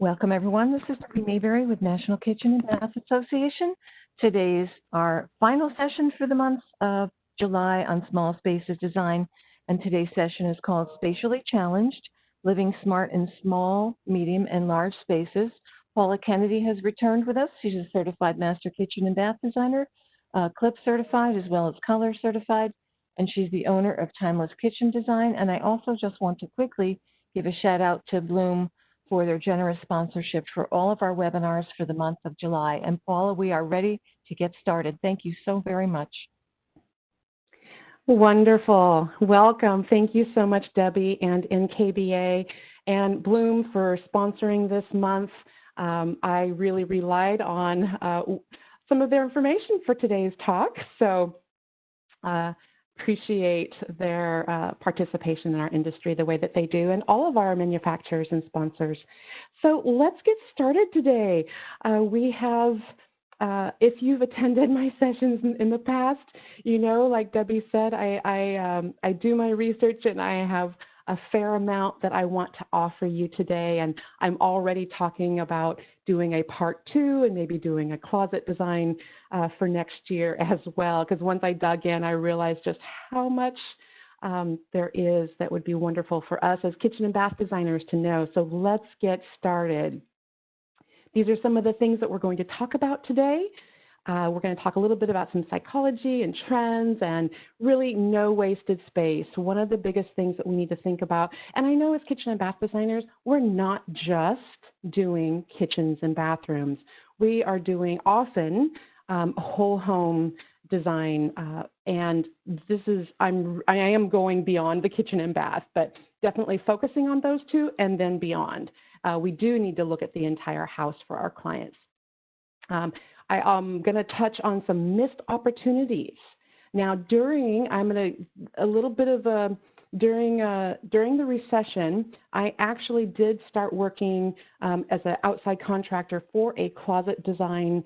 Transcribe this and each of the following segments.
Welcome, everyone. This is Debbie Mayberry with National Kitchen and Bath Association. Today's our final session for the month of July on small spaces design, and today's session is called Spatially Challenged, Living Smart in Small, Medium, and Large Spaces. Paula Kennedy has returned with us. She's a certified master kitchen and bath designer, CLIP certified as well as color certified, and she's the owner of Timeless Kitchen Design. And I also just want to quickly give a shout out to Bloom for their generous sponsorship for all of our webinars for the month of July. And Paula, we are ready to get started. Thank you so very much. Wonderful. Welcome. Thank you so much, Debbie and NKBA and Bloom for sponsoring this month. I really relied on some of their information for today's talk, so appreciate their participation in our industry the way that they do, and all of our manufacturers and sponsors. So let's get started today. We have, if you've attended my sessions in the past, you know, like Debbie said, I do my research and I have a fair amount that I want to offer you today, and I'm already talking about doing a part 2 and maybe doing a closet design for next year as well, because once I dug in, I realized just how much there is that would be wonderful for us as kitchen and bath designers to know. So let's get started. These are some of the things that we're going to talk about today. We're going to talk a little bit about some psychology and trends and really no wasted space. One of the biggest things that we need to think about, and I know as kitchen and bath designers, we're not just doing kitchens and bathrooms. We are doing often whole home design, and this is, I am going beyond the kitchen and bath, but definitely focusing on those two and then beyond. We do need to look at the entire house for our clients. I'm going to touch on some missed opportunities. Now, during the recession, I actually did start working as an outside contractor for a closet design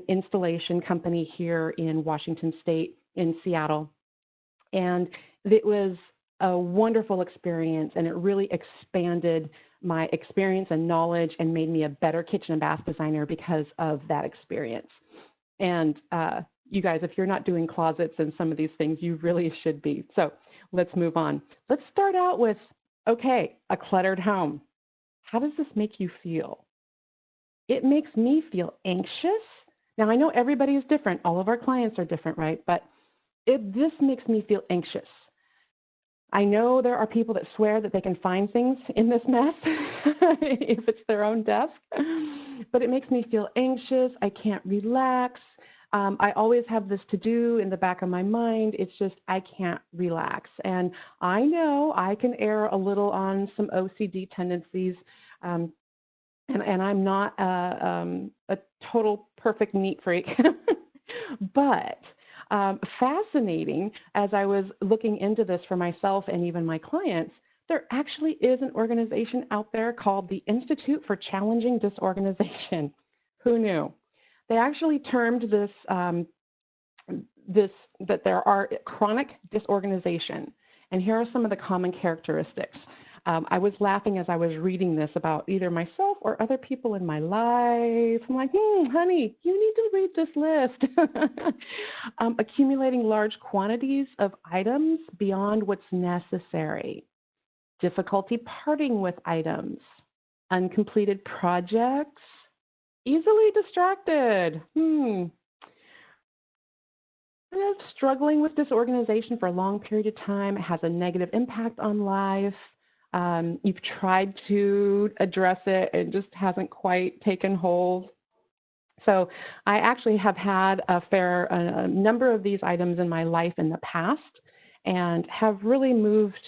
installation company here in Washington State, in Seattle. And it was a wonderful experience, and it really expanded my experience and knowledge and made me a better kitchen and bath designer because of that experience. And you guys, if you're not doing closets and some of these things, you really should be. So let's move on. Let's start out with, okay, a cluttered home. How does this make you feel? It makes me feel anxious. Now, I know everybody is different. All of our clients are different, right? But this makes me feel anxious. I know there are people that swear that they can find things in this mess if it's their own desk, but it makes me feel anxious. I can't relax. I always have this to do in the back of my mind. It's just I can't relax. And I know I can err a little on some OCD tendencies, and I'm not a total perfect neat freak, but fascinating, as I was looking into this for myself and even my clients, there actually is an organization out there called the Institute for Challenging Disorganization. Who knew? They actually termed this, that there are chronic disorganization. And here are some of the common characteristics. I was laughing as I was reading this about either myself or other people in my life. I'm like, honey, you need to read this list. Accumulating large quantities of items beyond what's necessary. Difficulty parting with items. Uncompleted projects. Easily distracted. Struggling with disorganization for a long period of time. It has a negative impact on life. You've tried to address it and just hasn't quite taken hold. So I actually have had a number of these items in my life in the past and have really moved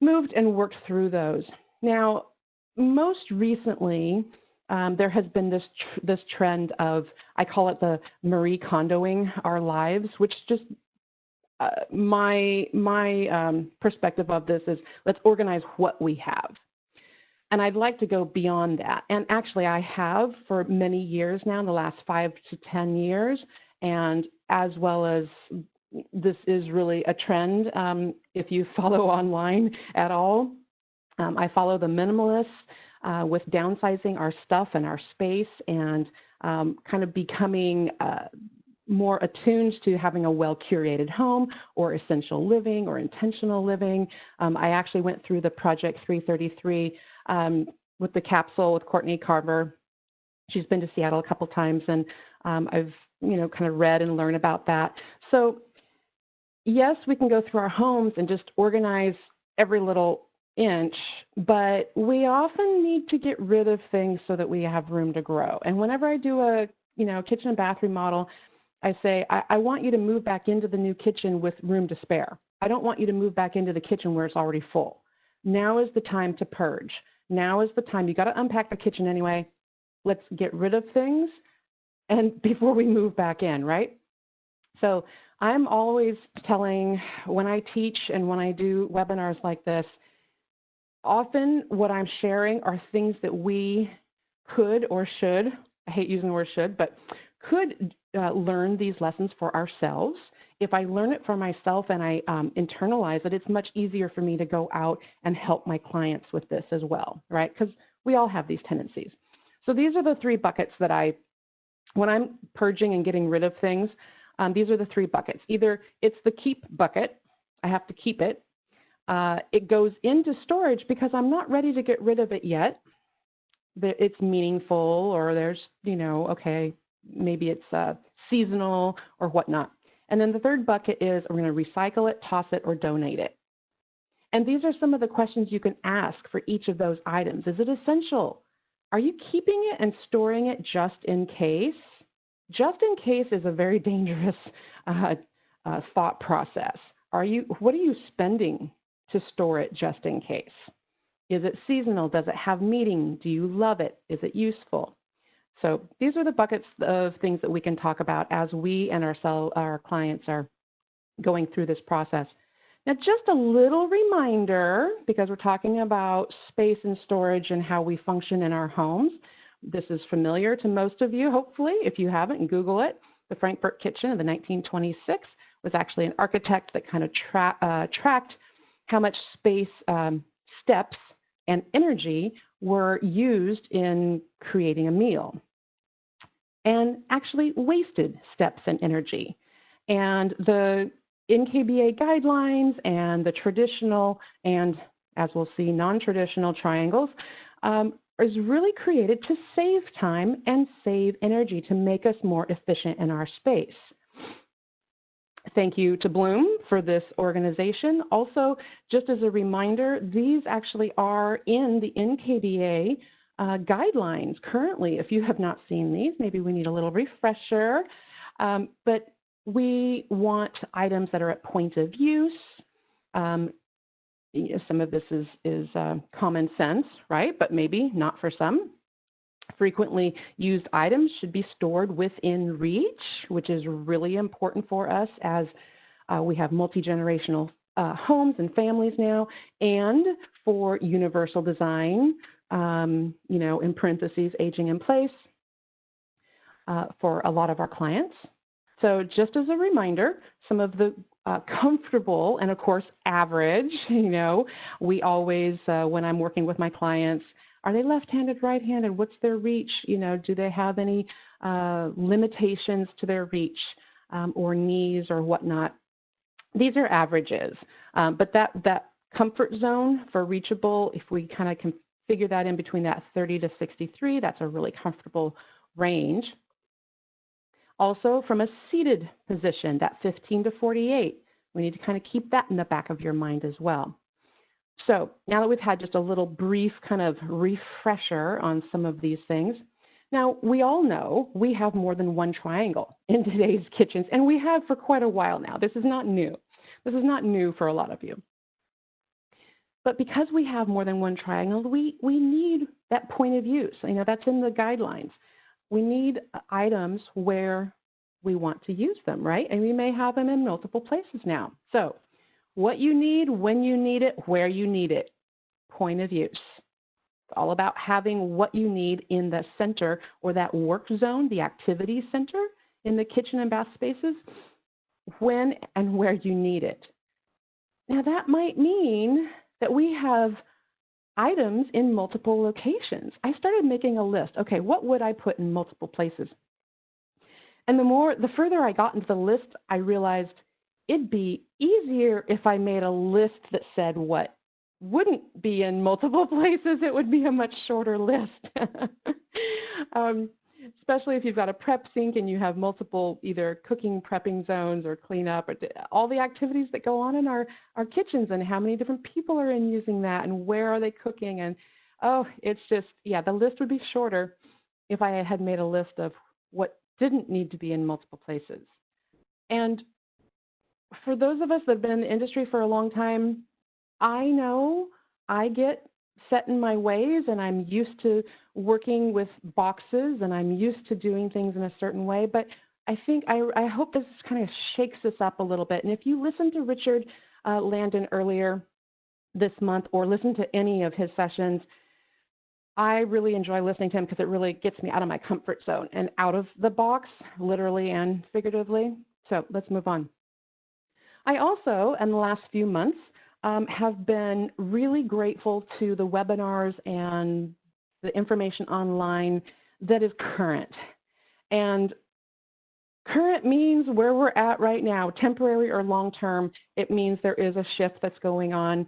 and worked through those. Now, most recently, there has been this trend of, I call it the Marie Kondoing our lives, which just my perspective of this is let's organize what we have. And I'd like to go beyond that. And actually I have for many years now, in the last 5 to 10 years, and as well as this is really a trend if you follow online at all. I follow the minimalists. with downsizing our stuff and our space and kind of becoming more attuned to having a well-curated home or essential living or intentional living. I actually went through the Project 333 with the capsule with Courtney Carver. She's been to Seattle a couple times, and I've kind of read and learned about that. So yes, we can go through our homes and just organize every little inch, but we often need to get rid of things so that we have room to grow. And whenever I do a kitchen and bath remodel, I say, I want you to move back into the new kitchen with room to spare. I don't want you to move back into the kitchen where it's already full. Now is the time to purge. Now is the time. You got to unpack the kitchen anyway. Let's get rid of things and before we move back in, right? So I'm always telling, when I teach and when I do webinars like this, often what I'm sharing are things that we could or should, I hate using the word should, but could learn these lessons for ourselves. If I learn it for myself and I internalize it, it's much easier for me to go out and help my clients with this as well, right? Because we all have these tendencies. So these are the three buckets that when I'm purging and getting rid of things, these are the three buckets. Either it's the keep bucket, I have to keep it. It goes into storage because I'm not ready to get rid of it yet. It's meaningful, or there's, okay, maybe it's seasonal or whatnot. And then the third bucket is we're going to recycle it, toss it, or donate it. And these are some of the questions you can ask for each of those items. Is it essential? Are you keeping it and storing it just in case? Just in case is a very dangerous thought process. What are you spending to store it just in case? Is it seasonal? Does it have meaning? Do you love it? Is it useful? So these are the buckets of things that we can talk about as we and our clients are going through this process. Now, just a little reminder, because we're talking about space and storage and how we function in our homes. This is familiar to most of you, hopefully. If you haven't, Google it. The Frankfurt kitchen of the 1926 was actually an architect that kind of tracked how much space, steps, and energy were used in creating a meal, and actually wasted steps and energy. And the NKBA guidelines and the traditional and, as we'll see, non-traditional triangles is really created to save time and save energy, to make us more efficient in our space. Thank you to Bloom for this organization. Also, just as a reminder, these actually are in the NKBA guidelines currently. If you have not seen these, maybe we need a little refresher. But we want items that are at point of use. Some of this is common sense, right? But maybe not for some. Frequently used items should be stored within reach, which is really important for us as we have multi-generational homes and families now, and for universal design, in parentheses, aging in place for a lot of our clients. So just as a reminder, some of the comfortable and, of course, average, we always, when I'm working with my clients, are they left-handed, right-handed? What's their reach? Do they have any limitations to their reach or knees or whatnot? These are averages, but that comfort zone for reachable, if we kind of can figure that in between that 30 to 63, that's a really comfortable range. Also, from a seated position, that 15 to 48, we need to kind of keep that in the back of your mind as well. So now that we've had just a little brief kind of refresher on some of these things, now we all know we have more than one triangle in today's kitchens, and we have for quite a while now. This is not new. This is not new for a lot of you. But because we have more than one triangle, we need that point of use. That's in the guidelines. We need items where we want to use them, right? And we may have them in multiple places now. So what you need, when you need it, where you need it, point of use. It's all about having what you need in the center or that work zone, the activity center in the kitchen and bath spaces, when and where you need it. Now that might mean that we have items in multiple locations. I started making a list. Okay, what would I put in multiple places? And the further I got into the list, I realized it'd be easier if I made a list that said what wouldn't be in multiple places. It would be a much shorter list. Especially if you've got a prep sink and you have multiple either cooking, prepping zones or cleanup, or all the activities that go on in our kitchens and how many different people are in using that and where are they cooking. And it's just, the list would be shorter if I had made a list of what didn't need to be in multiple places. And for those of us that have been in the industry for a long time, I know I get set in my ways and I'm used to working with boxes and I'm used to doing things in a certain way, but I think I hope this kind of shakes us up a little bit. And if you listen to Richard Landon earlier this month or listen to any of his sessions, I really enjoy listening to him because it really gets me out of my comfort zone and out of the box, literally and figuratively. So let's move on. I also, in the last few months, have been really grateful to the webinars and the information online that is current. And current means where we're at right now, temporary or long-term. It means there is a shift that's going on.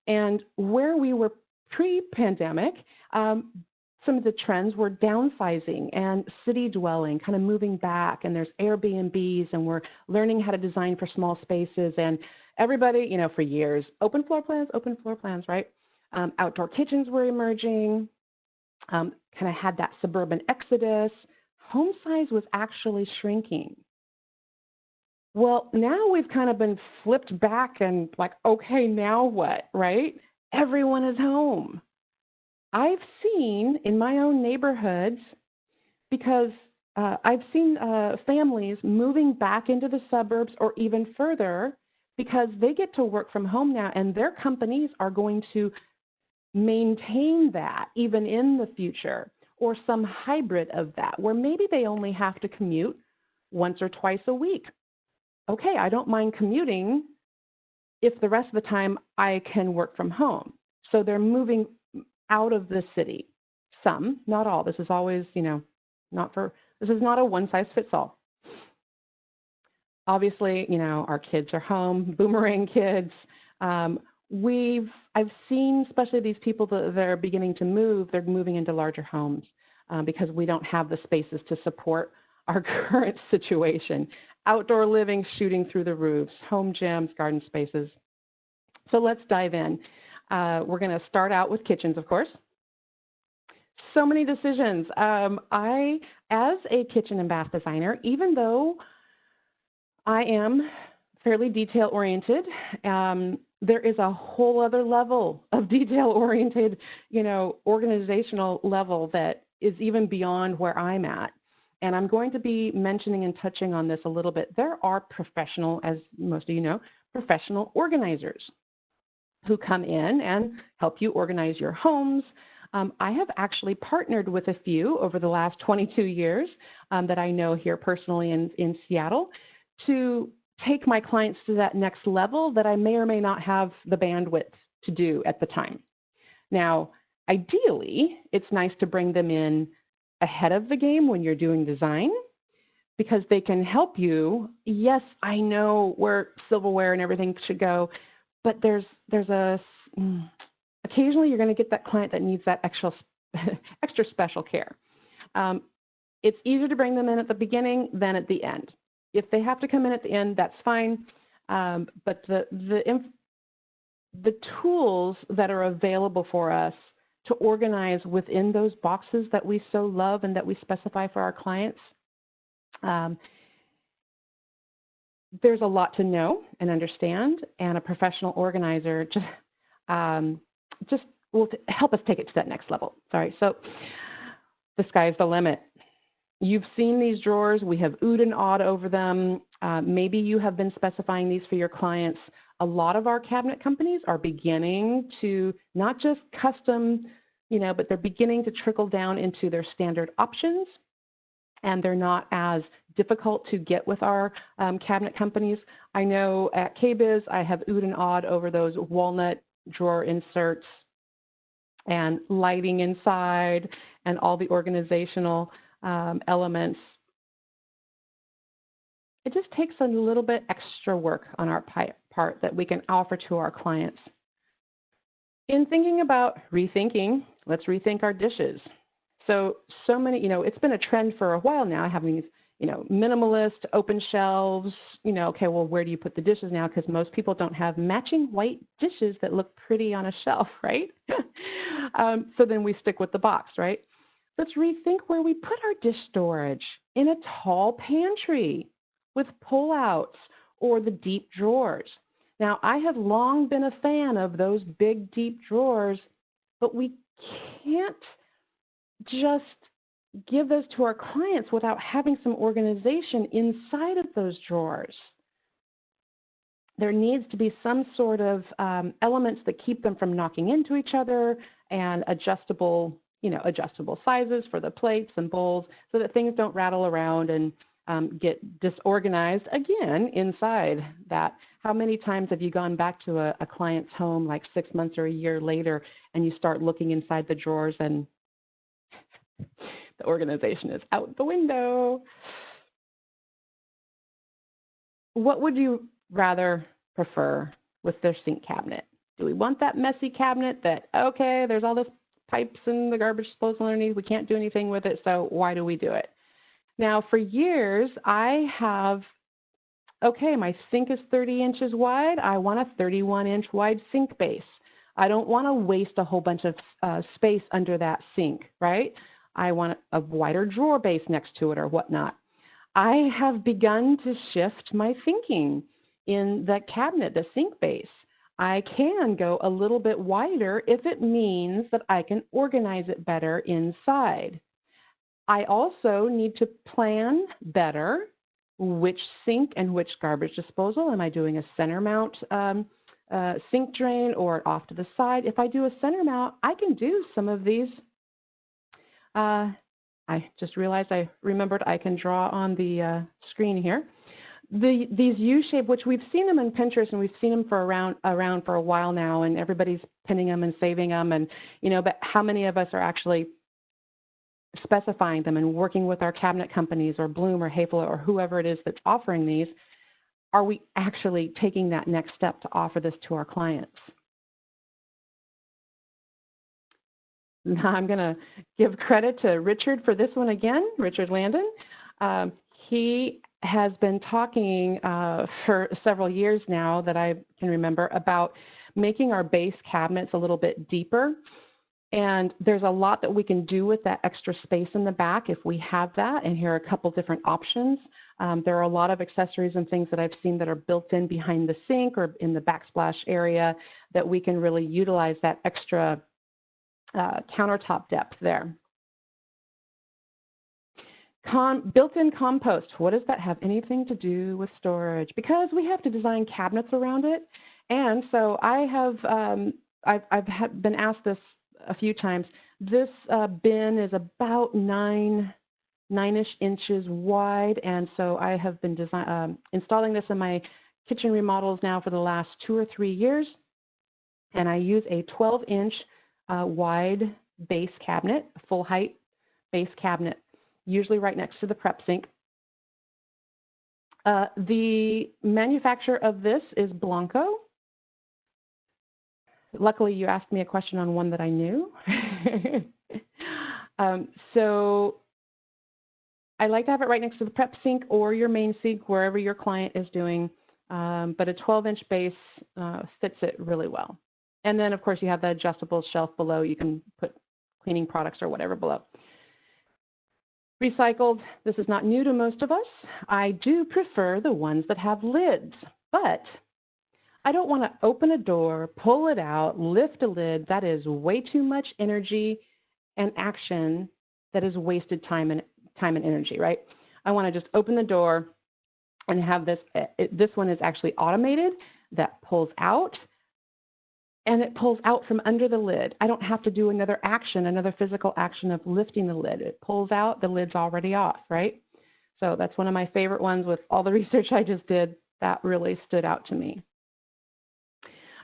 And where we were pre-pandemic, some of the trends were downsizing and city dwelling, kind of moving back, and there's Airbnbs, and we're learning how to design for small spaces. And everybody, for years, open floor plans, right? Outdoor kitchens were emerging, kind of had that suburban exodus. Home size was actually shrinking. Well, now we've kind of been flipped back and like, okay, now what, right? Everyone is home. I've seen in my own neighborhoods, because I've seen families moving back into the suburbs or even further because they get to work from home now and their companies are going to maintain that even in the future, or some hybrid of that where maybe they only have to commute once or twice a week. Okay, I don't mind commuting if the rest of the time I can work from home. So they're moving out of the city. Some, not all. This is always, this is not a one-size-fits-all. Obviously, our kids are home, boomerang kids. I've seen, especially these people that are beginning to move, they're moving into larger homes because we don't have the spaces to support our current situation. Outdoor living shooting through the roofs, home gyms, garden spaces. So let's dive in. We're going to start out with kitchens, of course. So many decisions. I, as a kitchen and bath designer, even though I am fairly detail-oriented, there is a whole other level of detail-oriented, organizational level that is even beyond where I'm at. And I'm going to be mentioning and touching on this a little bit. There are professional, as most of you know, professional organizers who come in and help you organize your homes. I have actually partnered with a few over the last 22 years that I know here personally in Seattle to take my clients to that next level that I may or may not have the bandwidth to do at the time. Now, ideally, it's nice to bring them in ahead of the game when you're doing design, because they can help you. Yes, I know where silverware and everything should go, but there's occasionally you're going to get that client that needs that extra special care. It's easier to bring them in at the beginning than at the end. If they have to come in at the end, that's fine. But the tools that are available for us to organize within those boxes that we so love and that we specify for our clients, there's a lot to know and understand, and a professional organizer just will help us take it to that next level. Sorry, so the sky's the limit. You've seen these drawers. We have oohed and awed over them. Maybe you have been specifying these for your clients. A lot of our cabinet companies are beginning to not just custom, but they're beginning to trickle down into their standard options, and they're not as difficult to get with our cabinet companies. I know at KBiz, I have oohed and awed over those walnut drawer inserts. and lighting inside and all the organizational elements. It just takes a little bit extra work on our part that we can offer to our clients. In thinking about rethinking, let's rethink our dishes. So many, it's been a trend for a while now, having these, minimalist, open shelves, okay, well, where do you put the dishes now? Because most people don't have matching white dishes that look pretty on a shelf, right? So then we stick with the box, right? Let's rethink where we put our dish storage, in a tall pantry with pull-outs or the deep drawers. Now, I have long been a fan of those big, deep drawers, but we can't just give those to our clients without having some organization inside of those drawers. There needs to be some sort of elements that keep them from knocking into each other, and adjustable sizes for the plates and bowls so that things don't rattle around and get disorganized again inside that. How many times have you gone back to a client's home like 6 months or a year later and you start looking inside the drawers and the organization is out the window? What would you rather prefer with their sink cabinet? Do we want that messy cabinet that, okay, there's all this pipes and the garbage disposal underneath, we can't do anything with it, so why do we do it? Now, for years, I have, okay, my sink is 30 inches wide. I want a 31-inch wide sink base. I don't want to waste a whole bunch of space under that sink, right? I want a wider drawer base next to it or whatnot. I have begun to shift my thinking in the cabinet, the sink base. I can go a little bit wider if it means that I can organize it better inside. I also need to plan better which sink and which garbage disposal. Am I doing a center mount sink drain or off to the side? If I do a center mount, I can do some of these. I just realized I remembered I can draw on the screen here. These U-shape, which we've seen them in Pinterest and we've seen them for around for a while now, and everybody's pinning them and saving them, and but how many of us are actually specifying them and working with our cabinet companies or Bloom or Havel or whoever it is that's offering these? Are we actually taking that next step to offer this to our clients? Now I'm going to give credit to Richard for this one again, Richard Landon. He has been talking for several years now that I can remember about making our base cabinets a little bit deeper. And there's a lot that we can do with that extra space in the back if we have that. And here are a couple different options. There are a lot of accessories and things that I've seen that are built in behind the sink or in the backsplash area that we can really utilize that extra countertop depth there. Built-in compost. What does that have anything to do with storage? Because we have to design cabinets around it. And so I have, I've been asked this a few times. This bin is about nine-ish inches wide, and so I have been installing this in my kitchen remodels now for the last 2 or 3 years, and I use a 12-inch wide base cabinet, full height base cabinet, usually right next to the prep sink. The manufacturer of this is Blanco. Luckily, you asked me a question on one that I knew. So I like to have it right next to the prep sink or your main sink, wherever your client is doing, but a 12-inch base fits it really well. And then, of course, you have the adjustable shelf below. You can put cleaning products or whatever below. Recycled, this is not new to most of us. I do prefer the ones that have lids, but I don't want to open a door, pull it out, lift a lid. That is way too much energy and action that is wasted time and energy, right? I want to just open the door and have this. This one is actually automated that pulls out, and it pulls out from under the lid. I don't have to do another action, another physical action of lifting the lid. It pulls out, the lid's already off, right? So that's one of my favorite ones. With all the research I just did, that really stood out to me.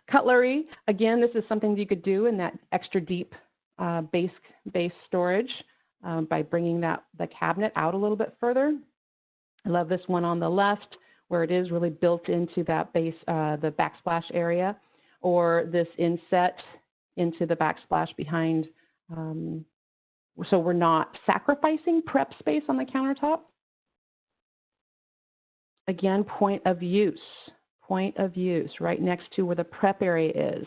Cutlery, again, this is something you could do in that extra deep base storage by bringing the cabinet out a little bit further. I love this one on the left where it is really built into that base, the backsplash area, or this inset into the backsplash behind, so we're not sacrificing prep space on the countertop. Again, point of use right next to where the prep area is.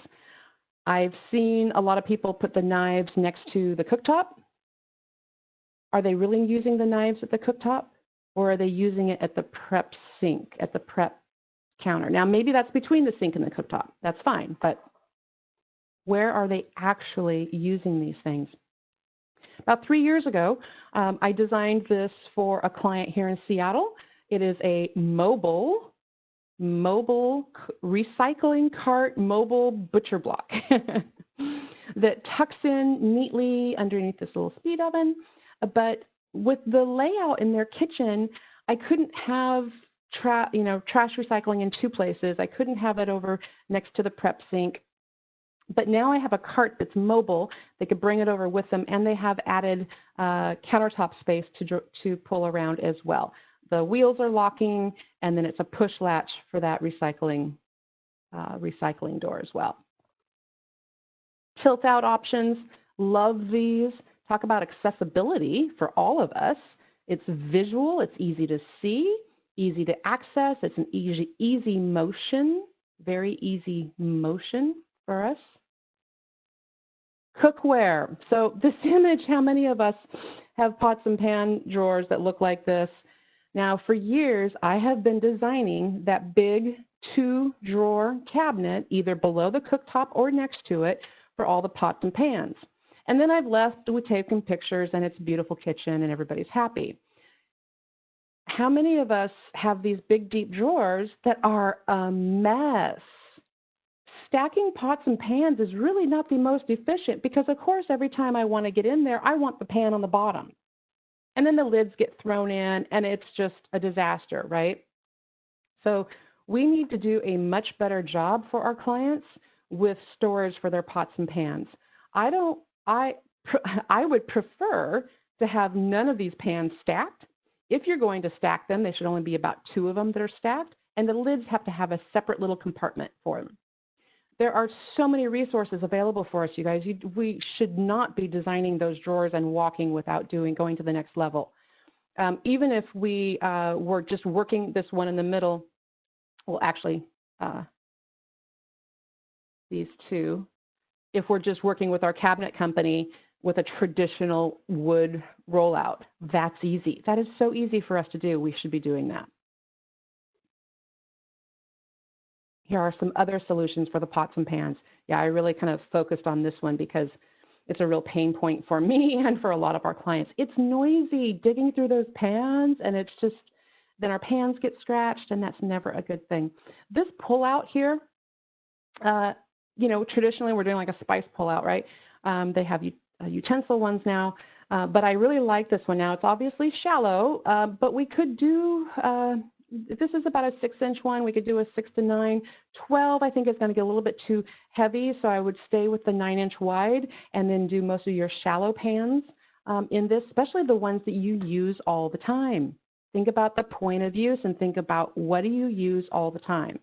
I've seen a lot of people put the knives next to the cooktop. Are they really using the knives at the cooktop, or are they using it at the prep sink, at the prep counter? Now, maybe that's between the sink and the cooktop. That's fine, but where are they actually using these things? About 3 years ago, I designed this for a client here in Seattle. It is a mobile recycling cart, mobile butcher block that tucks in neatly underneath this little speed oven. But with the layout in their kitchen, I couldn't have trash recycling in two places. I couldn't have it over next to the prep sink. But now I have a cart that's mobile. They could bring it over with them, and they have added countertop space to pull around as well. The wheels are locking, and then it's a push latch for that recycling door as well. Tilt out options, love these. Talk about accessibility for all of us. It's visual, it's easy to see, easy to access. It's an easy motion, very easy motion for us. Cookware. So this image, how many of us have pots and pan drawers that look like this? Now, for years, I have been designing that big 2-drawer cabinet, either below the cooktop or next to it, for all the pots and pans. And then I've left with taking pictures, and it's a beautiful kitchen, and everybody's happy. How many of us have these big, deep drawers that are a mess? Stacking pots and pans is really not the most efficient because, of course, every time I want to get in there, I want the pan on the bottom. And then the lids get thrown in, and it's just a disaster, right? So we need to do a much better job for our clients with storage for their pots and pans. I would prefer to have none of these pans stacked. If you're going to stack them, they should only be about 2 of them that are stacked, and the lids have to have a separate little compartment for them. There are so many resources available for us, you guys. We should not be designing those drawers and walking without going to the next level. Even if we were just working this one in the middle, well, actually, these two, if we're just working with our cabinet company with a traditional wood rollout, that's easy. That is so easy for us to do. We should be doing that. Here are some other solutions for the pots and pans. Yeah, I really kind of focused on this one because it's a real pain point for me and for a lot of our clients. It's noisy digging through those pans, and it's just, then our pans get scratched, and that's never a good thing. This pull-out here, traditionally we're doing like a spice pull-out, right? They have utensil ones now, but I really like this one now. It's obviously shallow, but we could do, this is about a 6-inch one. We could do a 6 to 9. 12, I think, is going to get a little bit too heavy, so I would stay with the 9-inch wide and then do most of your shallow pans in this, especially the ones that you use all the time. Think about the point of use and think about what do you use all the time.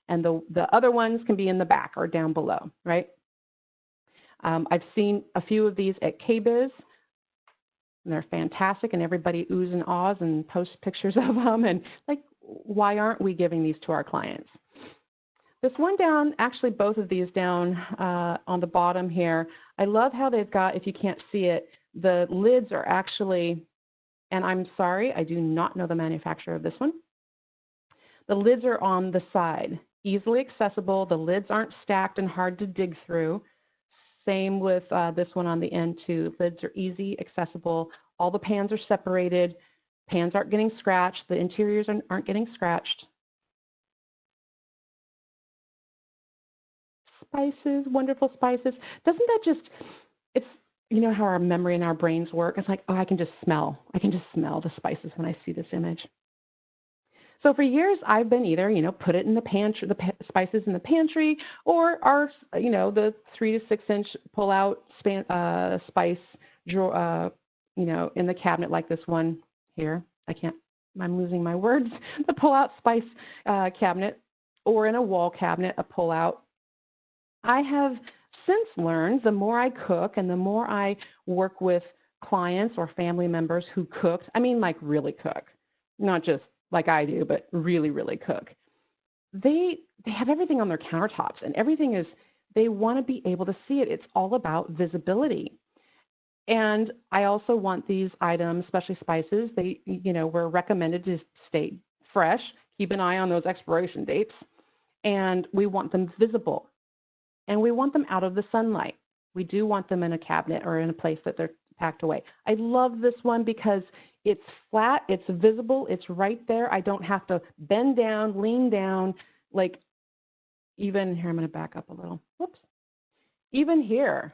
And the other ones can be in the back or down below, right? I've seen a few of these at KBIS. And they're fantastic, and everybody oohs and ahs and posts pictures of them. And like, why aren't we giving these to our clients? This one down, actually both of these down on the bottom here, I love how they've got, if you can't see it, the lids are actually, and I'm sorry, I do not know the manufacturer of this one. The lids are on the side, easily accessible. The lids aren't stacked and hard to dig through. Same with this one on the end too. Lids are easy, accessible. All the pans are separated. Pans aren't getting scratched. The interiors aren't getting scratched. Spices, wonderful spices. Doesn't that just, it's, you know how our memory and our brains work? It's like, oh, I can just smell the spices when I see this image. So for years, I've been either, put it in the pantry, spices in the pantry, or the 3 to 6 inch pull-out spice drawer, in the cabinet like this one here. I'm losing my words. The pull-out spice cabinet, or in a wall cabinet, a pull-out. I have since learned the more I cook and the more I work with clients or family members who cook, like really cook, not just like I do, but really, really cook. They have everything on their countertops, and everything is, they want to be able to see it. It's all about visibility. And I also want these items, especially spices, we're recommended to stay fresh, keep an eye on those expiration dates, and we want them visible. And we want them out of the sunlight. We do want them in a cabinet or in a place that they're packed away. I love this one because it's flat, it's visible, it's right there. I don't have to bend down, lean down, even here, I'm going to back up a little. Whoops. Even here,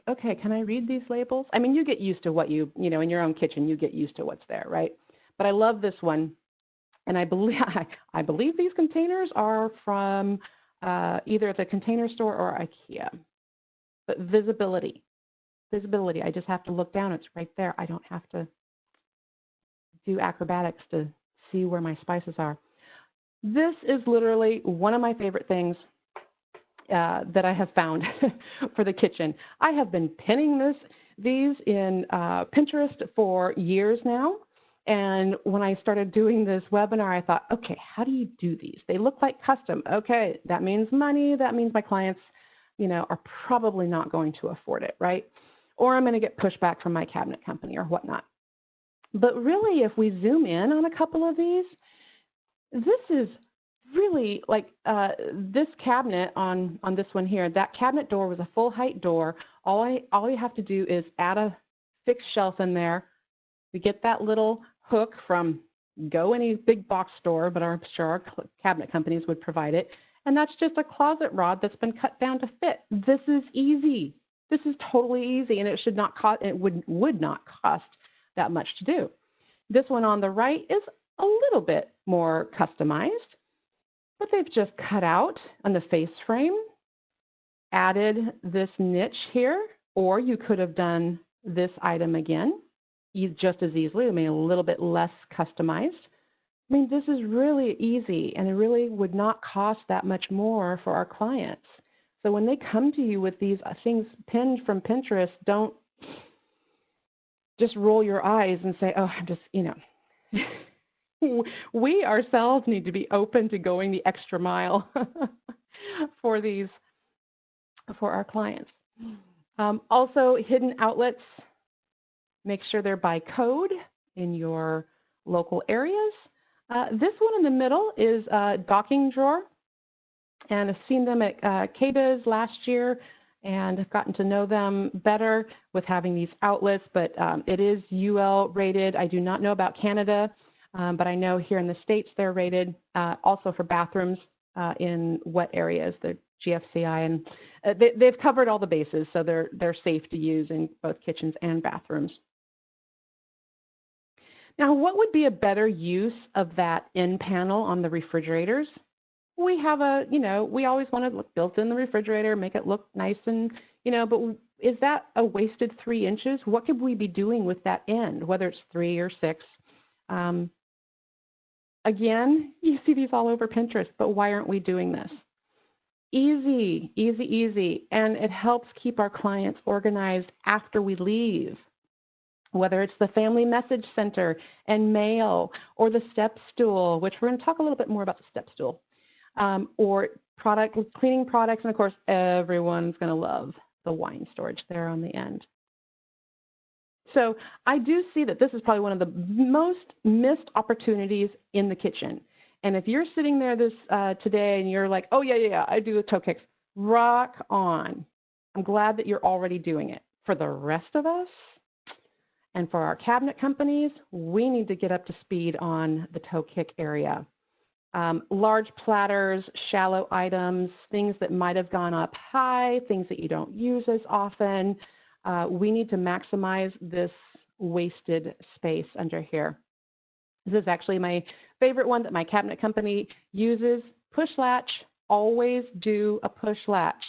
okay, can I read these labels? You get used to what in your own kitchen, you get used to what's there, right? But I love this one. And I believe these containers are from either the Container Store or IKEA. But visibility, I just have to look down. It's right there. I don't have to do acrobatics to see where my spices are. This is literally one of my favorite things that I have found for the kitchen. I have been pinning these in Pinterest for years now. And when I started doing this webinar, I thought, okay, how do you do these? They look like custom. Okay, that means money. That means my clients, are probably not going to afford it, right? Or I'm going to get pushback from my cabinet company or whatnot. But really, if we zoom in on a couple of these, this is really this cabinet on this one here. That cabinet door was a full height door. All you have to do is add a fixed shelf in there. We get that little hook from any big box store, but I'm sure our cabinet companies would provide it. And that's just a closet rod that's been cut down to fit. This is easy. This is totally easy, and it should not cost. It would not cost that much to do. This one on the right is a little bit more customized, but they've just cut out on the face frame, added this niche here, or you could have done this item again just as easily, a little bit less customized. This is really easy, and it really would not cost that much more for our clients. So when they come to you with these things pinned from Pinterest, don't just roll your eyes and say, oh, I'm just, we ourselves need to be open to going the extra mile for our clients. Also, hidden outlets, make sure they're by code in your local areas. This one in the middle is a docking drawer, and I've seen them at KBIS last year and have gotten to know them better with having these outlets, but it is UL rated. I do not know about Canada, but I know here in the States they're rated also for bathrooms in wet areas, the GFCI, and they've covered all the bases, so they're safe to use in both kitchens and bathrooms. Now, what would be a better use of that end panel on the refrigerators? We have we always want to look built in the refrigerator, make it look nice and, but is that a wasted 3 inches? What could we be doing with that end, whether it's 3 or 6? Again, you see these all over Pinterest, but why aren't we doing this? Easy, easy, easy, and it helps keep our clients organized after we leave. Whether it's the family message center and mail, or the step stool, which we're going to talk a little bit more about the step stool, or cleaning products, and of course, everyone's going to love the wine storage there on the end. So I do see that this is probably one of the most missed opportunities in the kitchen. And if you're sitting there today and you're like, oh, yeah, I do the toe kicks, rock on. I'm glad that you're already doing it. For the rest of us, and for our cabinet companies, we need to get up to speed on the toe kick area. Large platters, shallow items, things that might have gone up high, things that you don't use as often. We need to maximize this wasted space under here. This is actually my favorite one that my cabinet company uses. Push latch, always do a push latch.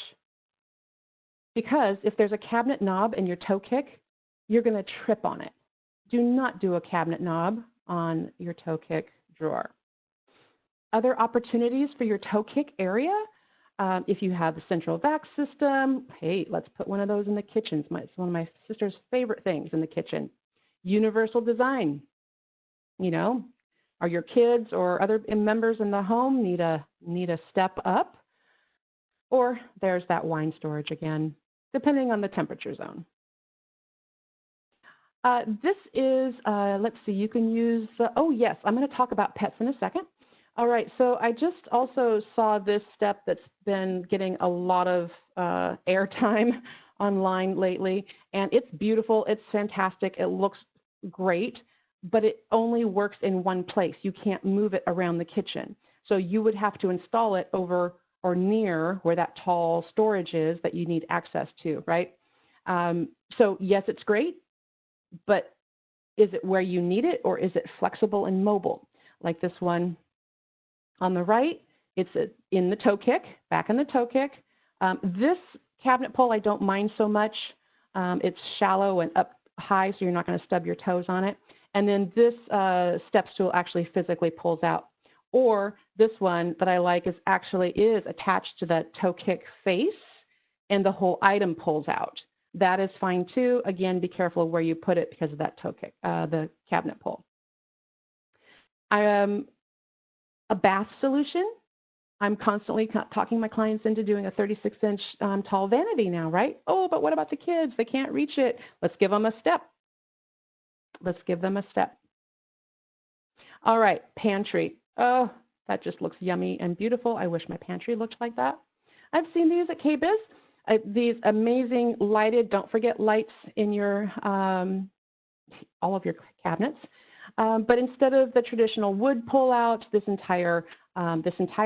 Because if there's a cabinet knob in your toe kick, you're going to trip on it. Do not do a cabinet knob on your toe kick drawer. Other opportunities for your toe kick area, if you have the central vac system, hey, let's put one of those in the kitchen. It's one of my sister's favorite things in the kitchen. Universal design. You know, are your kids or other members in the home need a step up? Or there's that wine storage again, depending on the temperature zone. This is, let's see, you can use, oh yes, I'm going to talk about pets in a second. All right, so I just also saw this step that's been getting a lot of airtime online lately, and it's beautiful, it's fantastic, it looks great, but it only works in one place. You can't move it around the kitchen. So you would have to install it over or near where that tall storage is that you need access to, right? So yes, it's great, but is it where you need it, or is it flexible and mobile? Like this one on the right, it's in the toe kick, back in the toe kick. This cabinet pole I don't mind so much. It's shallow and up high, so you're not going to stub your toes on it. And then this step stool actually physically pulls out. Or this one that I like is attached to that toe kick face, and the whole item pulls out. That is fine too. Again, be careful where you put it because of that toe kick, the cabinet pole. A bath solution. I'm constantly talking my clients into doing a 36-inch tall vanity now, right? Oh, but what about the kids? They can't reach it. Let's give them a step. Let's give them a step. All right, pantry. Oh, that just looks yummy and beautiful. I wish my pantry looked like that. I've seen these at KBIS. These amazing lighted, don't forget lights in your, all of your cabinets. But instead of the traditional wood pull out, this entire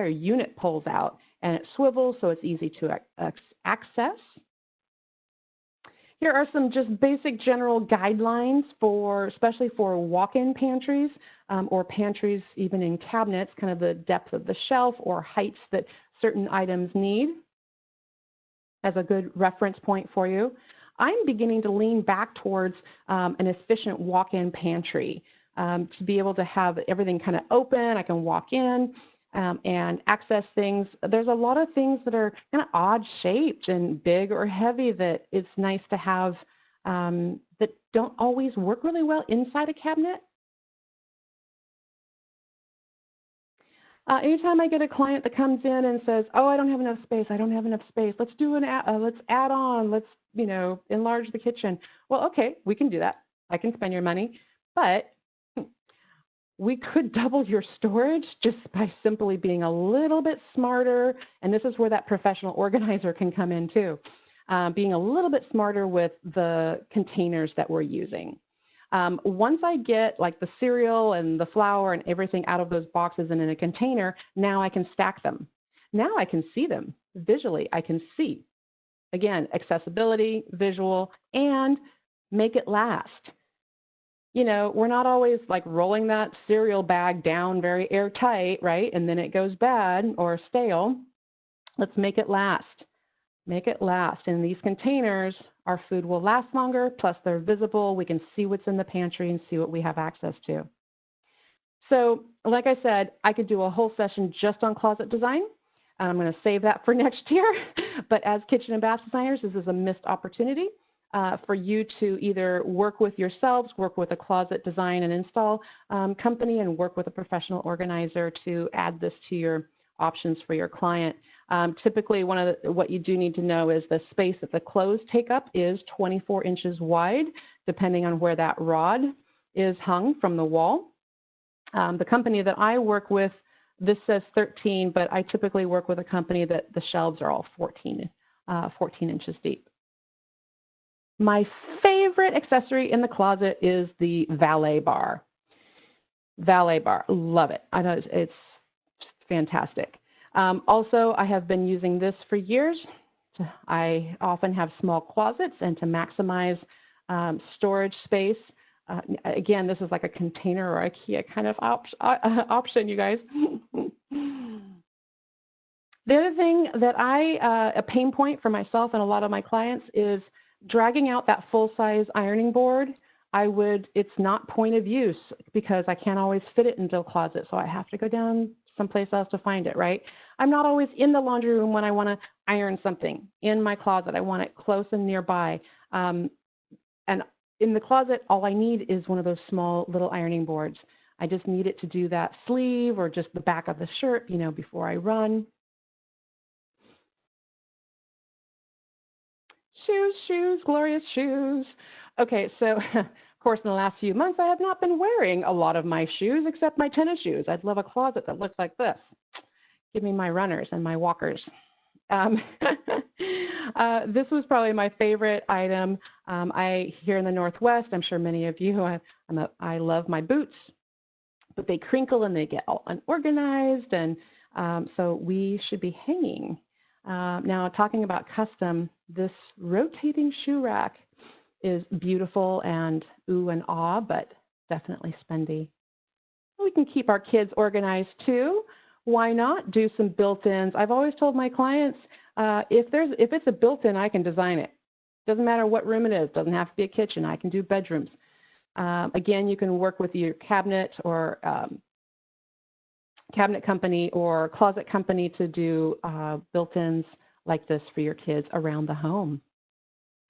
unit pulls out, and it swivels so it's easy to access. Here are some just basic general guidelines especially for walk-in pantries or pantries even in cabinets, kind of the depth of the shelf or heights that certain items need as a good reference point for you. I'm beginning to lean back towards an efficient walk-in pantry to be able to have everything kind of open. I can walk in and access things. There's a lot of things that are kind of odd shaped and big or heavy that it's nice to have that don't always work really well inside a cabinet. Anytime I get a client that comes in and says, "Oh, I don't have enough space. I don't have enough space. Let's do let's add on. Let's enlarge the kitchen." Well, okay, we can do that. I can spend your money, but we could double your storage just by simply being a little bit smarter. And this is where that professional organizer can come in too. Being a little bit smarter with the containers that we're using. Once I get like the cereal and the flour and everything out of those boxes and in a container, now I can stack them. Now I can see them visually. I can see. Again, accessibility, visual, and make it last. We're not always like rolling that cereal bag down very airtight, right? And then it goes bad or stale. Let's make it last. Make it last. In these containers, our food will last longer, plus they're visible. We can see what's in the pantry and see what we have access to. So, like I said, I could do a whole session just on closet design. I'm going to save that for next year. But as kitchen and bath designers, this is a missed opportunity for you to either work with yourselves, work with a closet design and install company, and work with a professional organizer to add this to your options for your client. Typically, what you do need to know is the space that the clothes take up is 24 inches wide, depending on where that rod is hung from the wall. The company that I work with, this says 13, but I typically work with a company that the shelves are all 14 inches deep. My favorite accessory in the closet is the valet bar. Valet bar, love it. I know it's fantastic. Also, I have been using this for years. I often have small closets, and to maximize storage space, Again, this is like a container or IKEA kind of option, you guys. The other thing that a pain point for myself and a lot of my clients is dragging out that full-size ironing board. It's not point of use because I can't always fit it into a closet, so I have to go down someplace else to find it, right? I'm not always in the laundry room when I want to iron something. In my closet, I want it close and nearby. And in the closet, all I need is one of those small little ironing boards. I just need it to do that sleeve or just the back of the shirt, before I run. Shoes, glorious shoes. Okay, so of course in the last few months I have not been wearing a lot of my shoes except my tennis shoes. I'd love a closet that looks like this. Give me my runners and my walkers. This was probably my favorite item. Here in the Northwest, I'm sure many of you, I love my boots, but they crinkle and they get all unorganized, and so we should be hanging. Now, talking about custom, this rotating shoe rack is beautiful and ooh and ah, but definitely spendy. We can keep our kids organized too. Why not do some built-ins? I've always told my clients, if it's a built-in, I can design it. Doesn't matter what room it is. Doesn't have to be a kitchen. I can do bedrooms. Again, you can work with your cabinet or cabinet company or closet company to do built-ins like this for your kids around the home.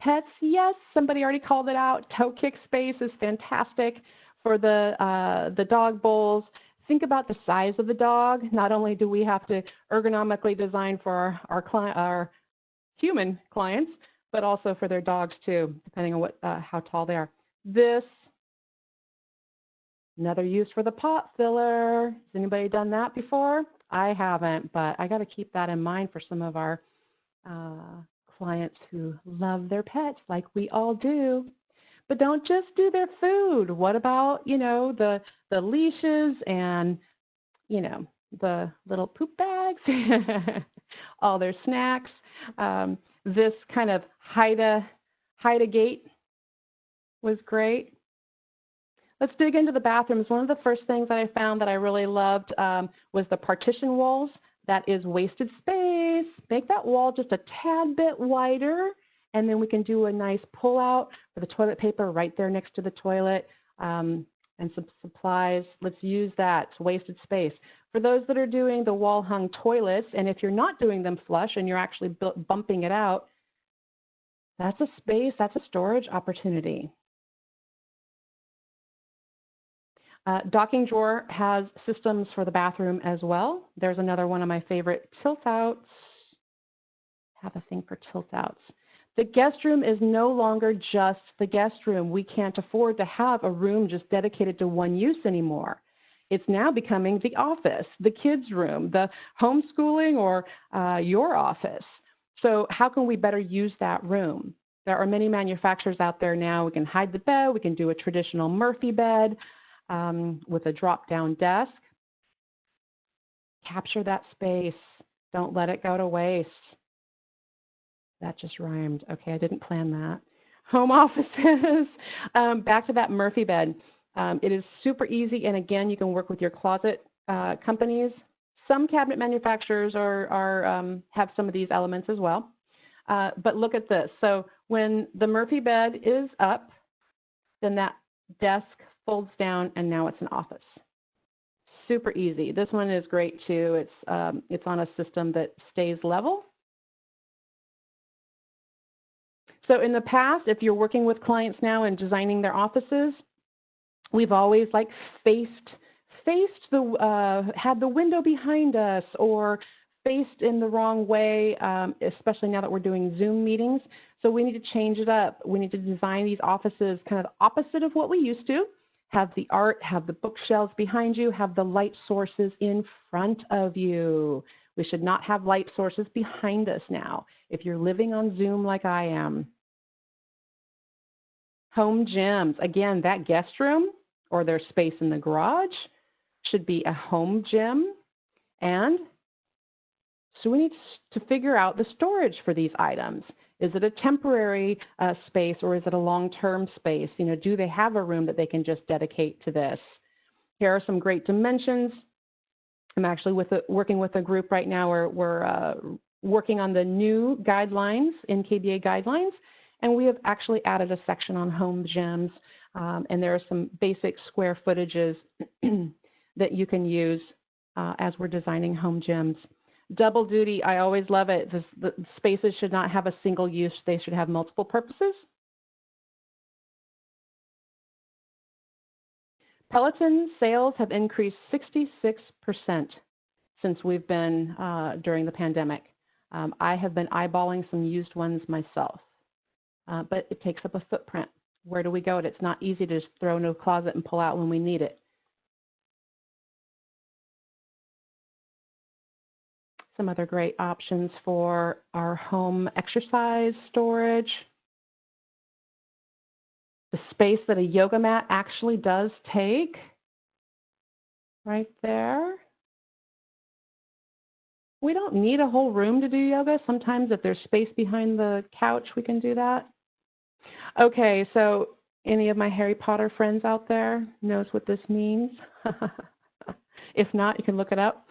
Pets, yes, somebody already called it out. Toe kick space is fantastic for the dog bowls. Think about the size of the dog. Not only do we have to ergonomically design for our human clients, but also for their dogs too, depending on how tall they are. This, another use for the pot filler. Has anybody done that before? I haven't, but I got to keep that in mind for some of our clients who love their pets like we all do. But don't just do their food. What about, the leashes and, the little poop bags, all their snacks. This kind of hide-a-gate was great. Let's dig into the bathrooms. One of the first things that I found that I really loved was the partition walls. That is wasted space. Make that wall just a tad bit wider, and then we can do a nice pull-out for the toilet paper right there next to the toilet and some supplies. Let's use that. It's wasted space. For those that are doing the wall-hung toilets, and if you're not doing them flush and you're actually bumping it out, that's a space, that's a storage opportunity. Docking drawer has systems for the bathroom as well. There's another one of my favorite tilt-outs. Have a thing for tilt-outs. The guest room is no longer just the guest room. We can't afford to have a room just dedicated to one use anymore. It's now becoming the office, the kids' room, the homeschooling or your office. So how can we better use that room? There are many manufacturers out there now. We can hide the bed. We can do a traditional Murphy bed with a drop-down desk. Capture that space. Don't let it go to waste. That just rhymed. Okay, I didn't plan that. Home offices. Back to that Murphy bed. It is super easy, and again, you can work with your closet companies. Some cabinet manufacturers have some of these elements as well. But look at this. So when the Murphy bed is up, then that desk folds down, and now it's an office. Super easy. This one is great too. It's on a system that stays level. So in the past, if you're working with clients now and designing their offices, we've always had the window behind us or faced in the wrong way, especially now that we're doing Zoom meetings. So we need to change it up. We need to design these offices kind of opposite of what we used to. Have the art, have the bookshelves behind you, have the light sources in front of you. We should not have light sources behind us now if you're living on Zoom like I am. Home gyms. Again, that guest room or their space in the garage should be a home gym. And so we need to figure out the storage for these items. Is it a temporary space, or is it a long-term space? You know, do they have a room that they can just dedicate to this? Here are some great dimensions. I'm actually working with a group right now where we're working on the new guidelines, NKBA guidelines, and we have actually added a section on home gyms, and there are some basic square footages that you can use as we're designing home gyms. Double duty, I always love it. The spaces should not have a single use. They should have multiple purposes. Peloton sales have increased 66% since we've been during the pandemic. I have been eyeballing some used ones myself, but it takes up a footprint. Where do we go? It's not easy to just throw in a closet and pull out when we need it. Some other great options for our home exercise storage. The space that a yoga mat actually does take, right there. We don't need a whole room to do yoga. Sometimes if there's space behind the couch, we can do that. Okay, so any of my Harry Potter friends out there knows what this means? If not, you can look it up.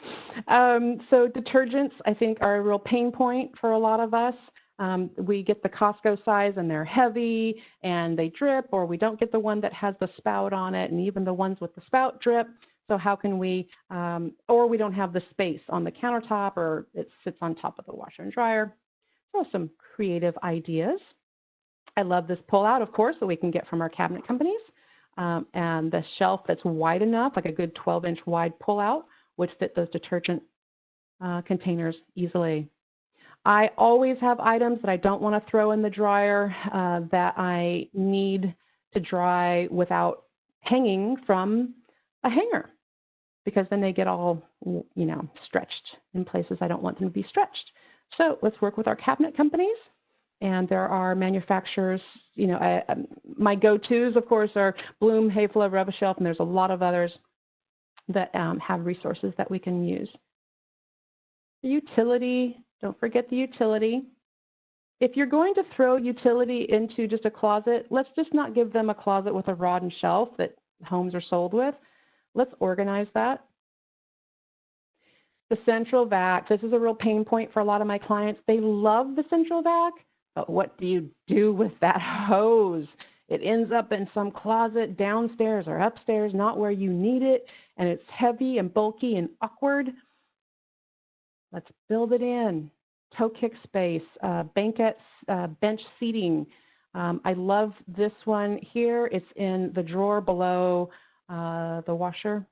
So detergents, I think, are a real pain point for a lot of us. We get the Costco size and they're heavy and they drip, or we don't get the one that has the spout on it, and even the ones with the spout drip. So how can we, or we don't have the space on the countertop, or it sits on top of the washer and dryer. So some creative ideas. I love this pull-out, of course, that we can get from our cabinet companies. And the shelf that's wide enough, like a good 12-inch wide pull-out, would fit those detergent containers easily. I always have items that I don't want to throw in the dryer that I need to dry without hanging from a hanger, because then they get all, you know, stretched in places I don't want them to be stretched. So let's work with our cabinet companies. And there are manufacturers, you know, my go-tos, of course, are Bloom, Hayflow, Rubbershelf, and there's a lot of others that have resources that we can use. The utility, don't forget the utility. If you're going to throw utility into just a closet, let's just not give them a closet with a rod and shelf that homes are sold with. Let's organize that. The central vac, this is a real pain point for a lot of my clients. They love the central vac, but what do you do with that hose? It ends up in some closet downstairs or upstairs, not where you need it, and it's heavy and bulky and awkward. Let's build it in. Toe kick space, banquettes, bench seating. I love this one here. It's in the drawer below the washer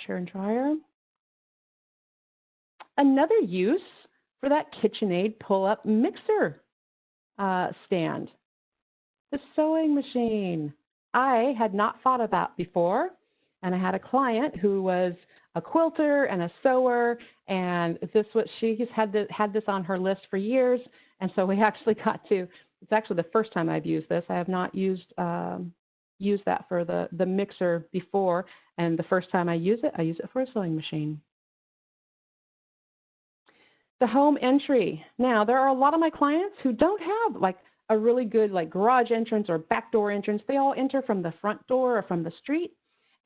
and dryer. Another use for that KitchenAid pull-up mixer stand, the sewing machine. I had not thought about before, and I had a client who was a quilter and a sewer, and she's had this on her list for years, and so we actually got to. It's actually the first time I've used this. I have not used that for the mixer before, and the first time I use it for a sewing machine. The home entry. Now, there are a lot of my clients who don't have like a really good like garage entrance or back door entrance. They all enter from the front door or from the street,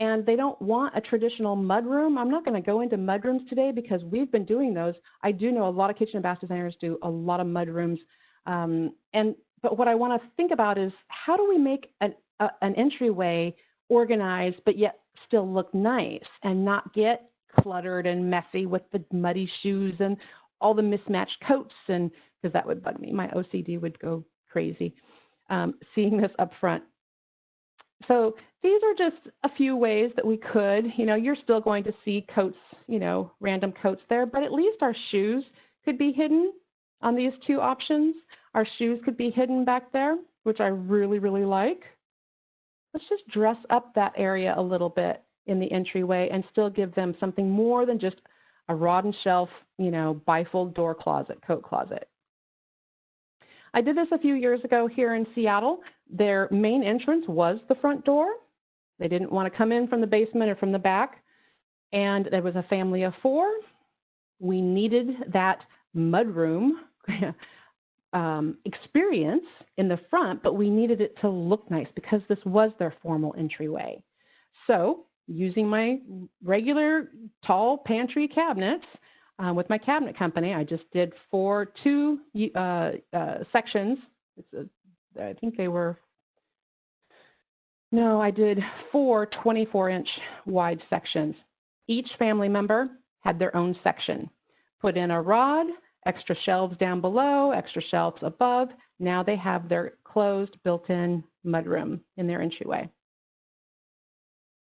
and they don't want a traditional mudroom. I'm not going to go into mudrooms today because we've been doing those. I do know a lot of kitchen and bath designers do a lot of mudrooms. But what I want to think about is how do we make an entryway organized but yet still look nice and not get cluttered and messy with the muddy shoes and all the mismatched coats, and because that would bug me. My OCD would go crazy seeing this up front. So these are just a few ways that we could, you know, you're still going to see coats, you know, random coats there, but at least our shoes could be hidden on these two options. Our shoes could be hidden back there, which I really, really like. Let's just dress up that area a little bit in the entryway and still give them something more than just a rod and shelf, you know, bifold door closet, coat closet. I did this a few years ago here in Seattle. Their main entrance was the front door. They didn't want to come in from the basement or from the back. And there was a family of 4. We needed that mudroom experience in the front, but we needed it to look nice because this was their formal entryway. So using my regular tall pantry cabinets with my cabinet company, I just did two sections. I think they were, no, I did 4 24-inch wide sections. Each family member had their own section. Put in a rod, extra shelves down below, extra shelves above. Now they have their closed built-in mudroom in their entryway.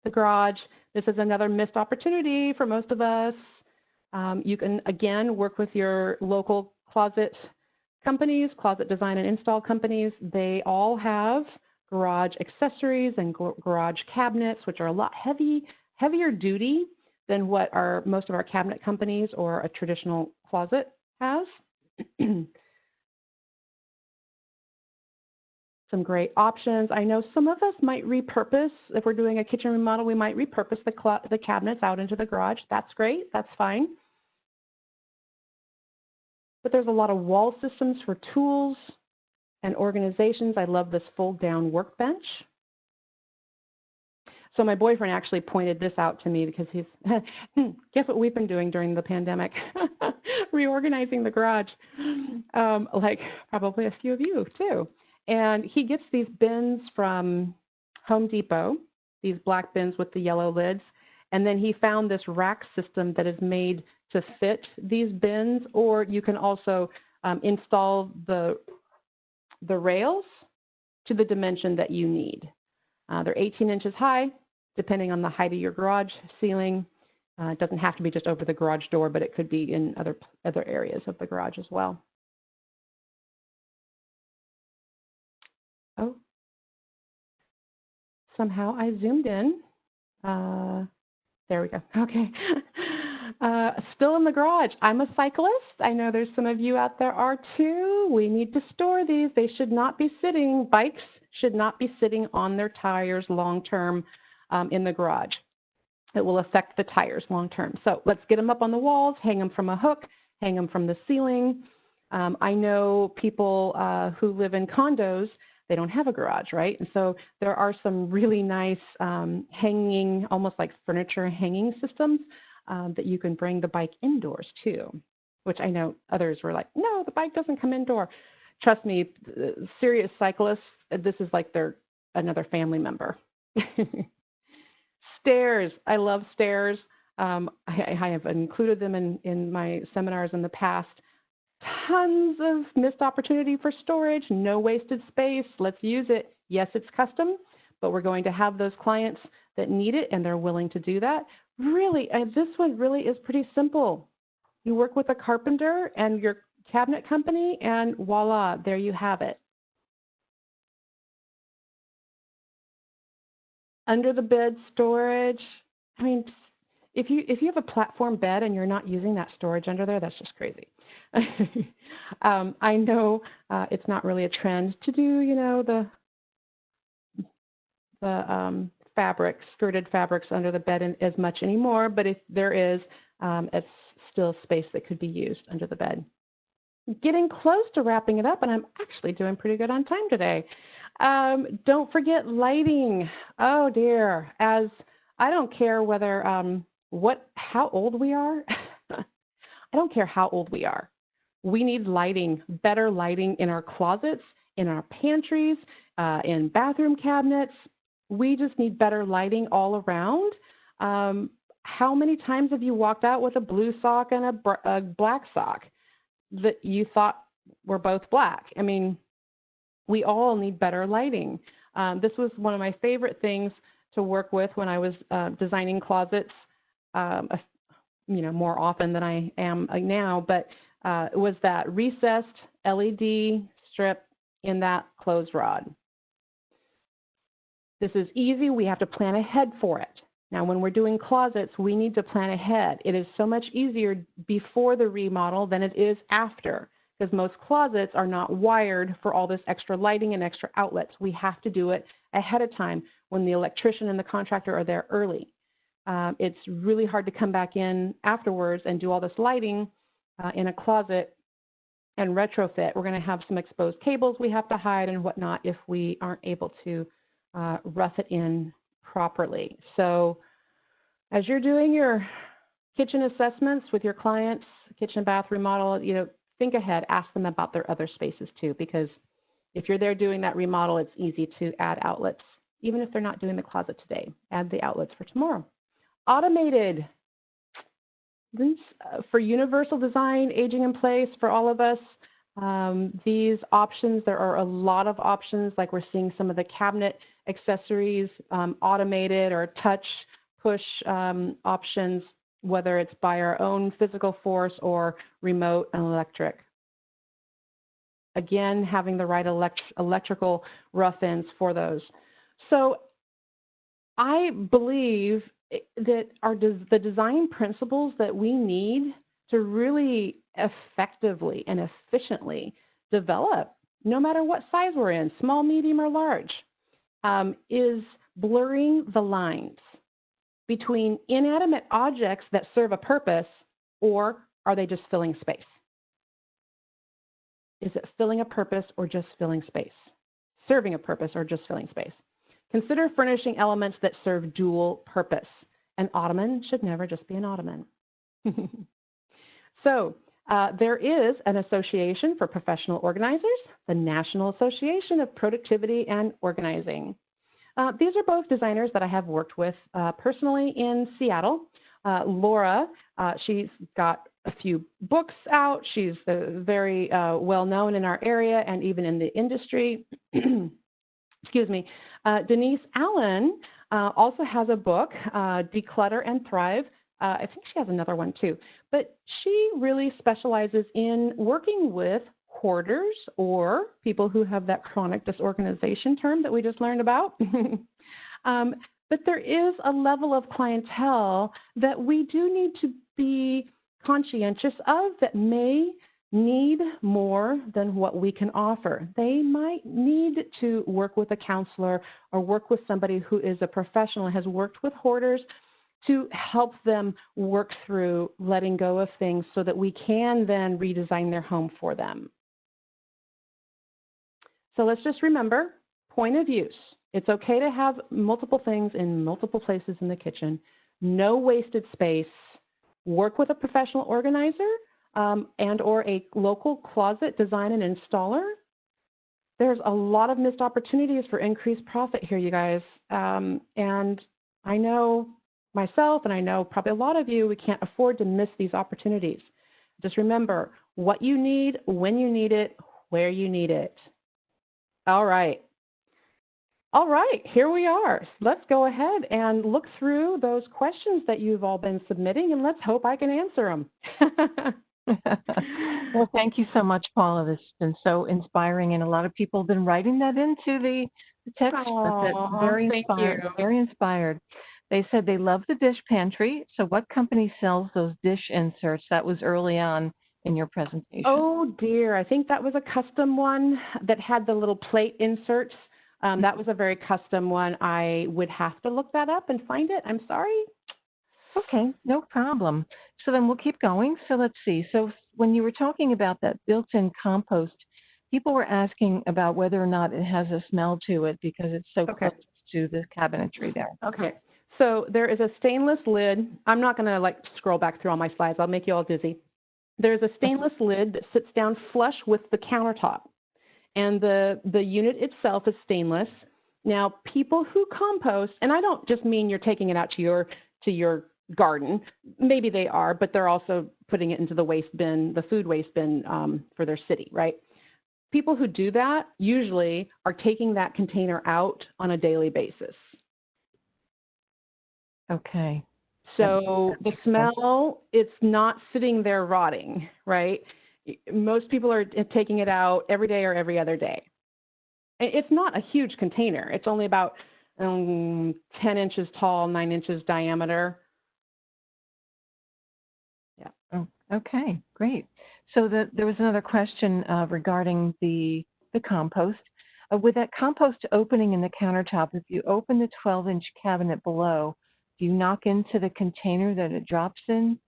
The garage, this is another missed opportunity for most of us. You can, again, work with your local closet companies, closet design and install companies. They all have garage accessories and garage cabinets, which are a lot heavier duty than what most of our cabinet companies or a traditional closet has. Some great options. I know some of us might repurpose, if we're doing a kitchen remodel, we might repurpose the cabinets out into the garage. That's great, that's fine. But there's a lot of wall systems for tools and organizations. I love this fold-down workbench. So my boyfriend actually pointed this out to me because he's, guess what we've been doing during the pandemic? Reorganizing the garage, like probably a few of you too. And he gets these bins from Home Depot, these black bins with the yellow lids. And then he found this rack system that is made to fit these bins, or you can also install the rails to the dimension that you need. They're 18 inches high, depending on the height of your garage ceiling. It doesn't have to be just over the garage door, but it could be in other areas of the garage as well. Oh, somehow I zoomed in. There we go. Okay. Still in the garage. I'm a cyclist. I know there's some of you out there are too. We need to store these. They should not be sitting. Bikes should not be sitting on their tires long term in the garage. It will affect the tires long term. So let's get them up on the walls, hang them from a hook, hang them from the ceiling. I know people who live in condos, they don't have a garage, right? And so there are some really nice hanging, almost like furniture hanging systems that you can bring the bike indoors too, which I know others were like, no, the bike doesn't come indoor. Trust me, serious cyclists, this is like another family member. Stairs, I love stairs. I have included them in my seminars in the past. Tons of missed opportunity for storage, no wasted space. Let's use it. Yes, it's custom, but we're going to have those clients that need it and they're willing to do that. Really, this one really is pretty simple. You work with a carpenter and your cabinet company and voila, there you have it. Under the bed storage, I mean, if you have a platform bed and you're not using that storage under there, that's just crazy. I know it's not really a trend to do, you know, the fabrics, skirted fabrics under the bed as much anymore, but if there is, it's still space that could be used under the bed. Getting close to wrapping it up, and I'm actually doing pretty good on time today. Don't forget lighting. Oh dear, as I don't care whether how old we are. I don't care how old we are. We need lighting, better lighting in our closets, in our pantries, in bathroom cabinets. We just need better lighting all around. How many times have you walked out with a blue sock and a black sock that you thought were both black? I mean, we all need better lighting. This was one of my favorite things to work with when I was designing closets, more often than I am now, but it was that recessed LED strip in that clothes rod. This is easy. We have to plan ahead for it. Now, when we're doing closets, we need to plan ahead. It is so much easier before the remodel than it is after, because most closets are not wired for all this extra lighting and extra outlets. We have to do it ahead of time when the electrician and the contractor are there early. It's really hard to come back in afterwards and do all this lighting in a closet and retrofit. We're going to have some exposed cables we have to hide and whatnot if we aren't able to rough it in properly. So as you're doing your kitchen assessments with your clients, kitchen bath remodel, think ahead, ask them about their other spaces too, because if you're there doing that remodel, it's easy to add outlets. Even if they're not doing the closet today, add the outlets for tomorrow. Automated. For universal design, aging in place for all of us, these options, there are a lot of options, like we're seeing some of the cabinet accessories, automated or touch push options, whether it's by our own physical force or remote and electric. Again, having the right electrical rough ends for those. So I believe that the design principles that we need to really effectively and efficiently develop, no matter what size we're in, small, medium, or large, is blurring the lines between inanimate objects that serve a purpose, or are they just filling space? Is it filling a purpose or just filling space? Serving a purpose or just filling space? Consider furnishing elements that serve dual purpose. An ottoman should never just be an ottoman. So there is an association for professional organizers, the National Association of Productivity and Organizing. These are both designers that I have worked with personally in Seattle. Laura, she's got a few books out. She's very well known in our area and even in the industry. Excuse me. Denise Allen also has a book, Declutter and Thrive. I think she has another one too. But she really specializes in working with hoarders or people who have that chronic disorganization term that we just learned about. But there is a level of clientele that we do need to be conscientious of that may need more than what we can offer. They might need to work with a counselor or work with somebody who is a professional, has worked with hoarders to help them work through letting go of things so that we can then redesign their home for them. So let's just remember, point of use. It's okay to have multiple things in multiple places in the kitchen. No wasted space. Work with a professional organizer and or a local closet design and installer. There's a lot of missed opportunities for increased profit here, you guys. And I know myself, and I know probably a lot of you, we can't afford to miss these opportunities. Just remember what you need, when you need it, where you need it. All right. All right, here we are. Let's go ahead and look through those questions that you've all been submitting, and let's hope I can answer them. Well, thank you so much, Paula. This has been so inspiring, and a lot of people have been writing that into the text. Aww, very inspired. Very inspired. They said they love the dish pantry. So what company sells those dish inserts? That was early on in your presentation. Oh, dear. I think that was a custom one that had the little plate inserts. That was a very custom one. I would have to look that up and find it. I'm sorry. Okay, no problem. So then we'll keep going. So let's see. So when you were talking about that built-in compost, people were asking about whether or not it has a smell to it because it's so close to the cabinetry there. Okay. So there is a stainless lid. I'm not going to scroll back through all my slides. I'll make you all dizzy. There's a stainless lid that sits down flush with the countertop. And the unit itself is stainless. Now, people who compost, and I don't just mean you're taking it out to your garden. Maybe they are, but they're also putting it into the waste bin, the food waste bin for their city, right? People who do that usually are taking that container out on a daily basis. Okay. So the smell, it's not sitting there rotting, right? Most people are taking it out every day or every other day. It's not a huge container. It's only about 10 inches tall, 9 inches diameter. Yeah. Oh, okay, great. So there was another question regarding the compost. With that compost opening in the countertop, if you open the 12-inch cabinet below, do you knock into the container that it drops in?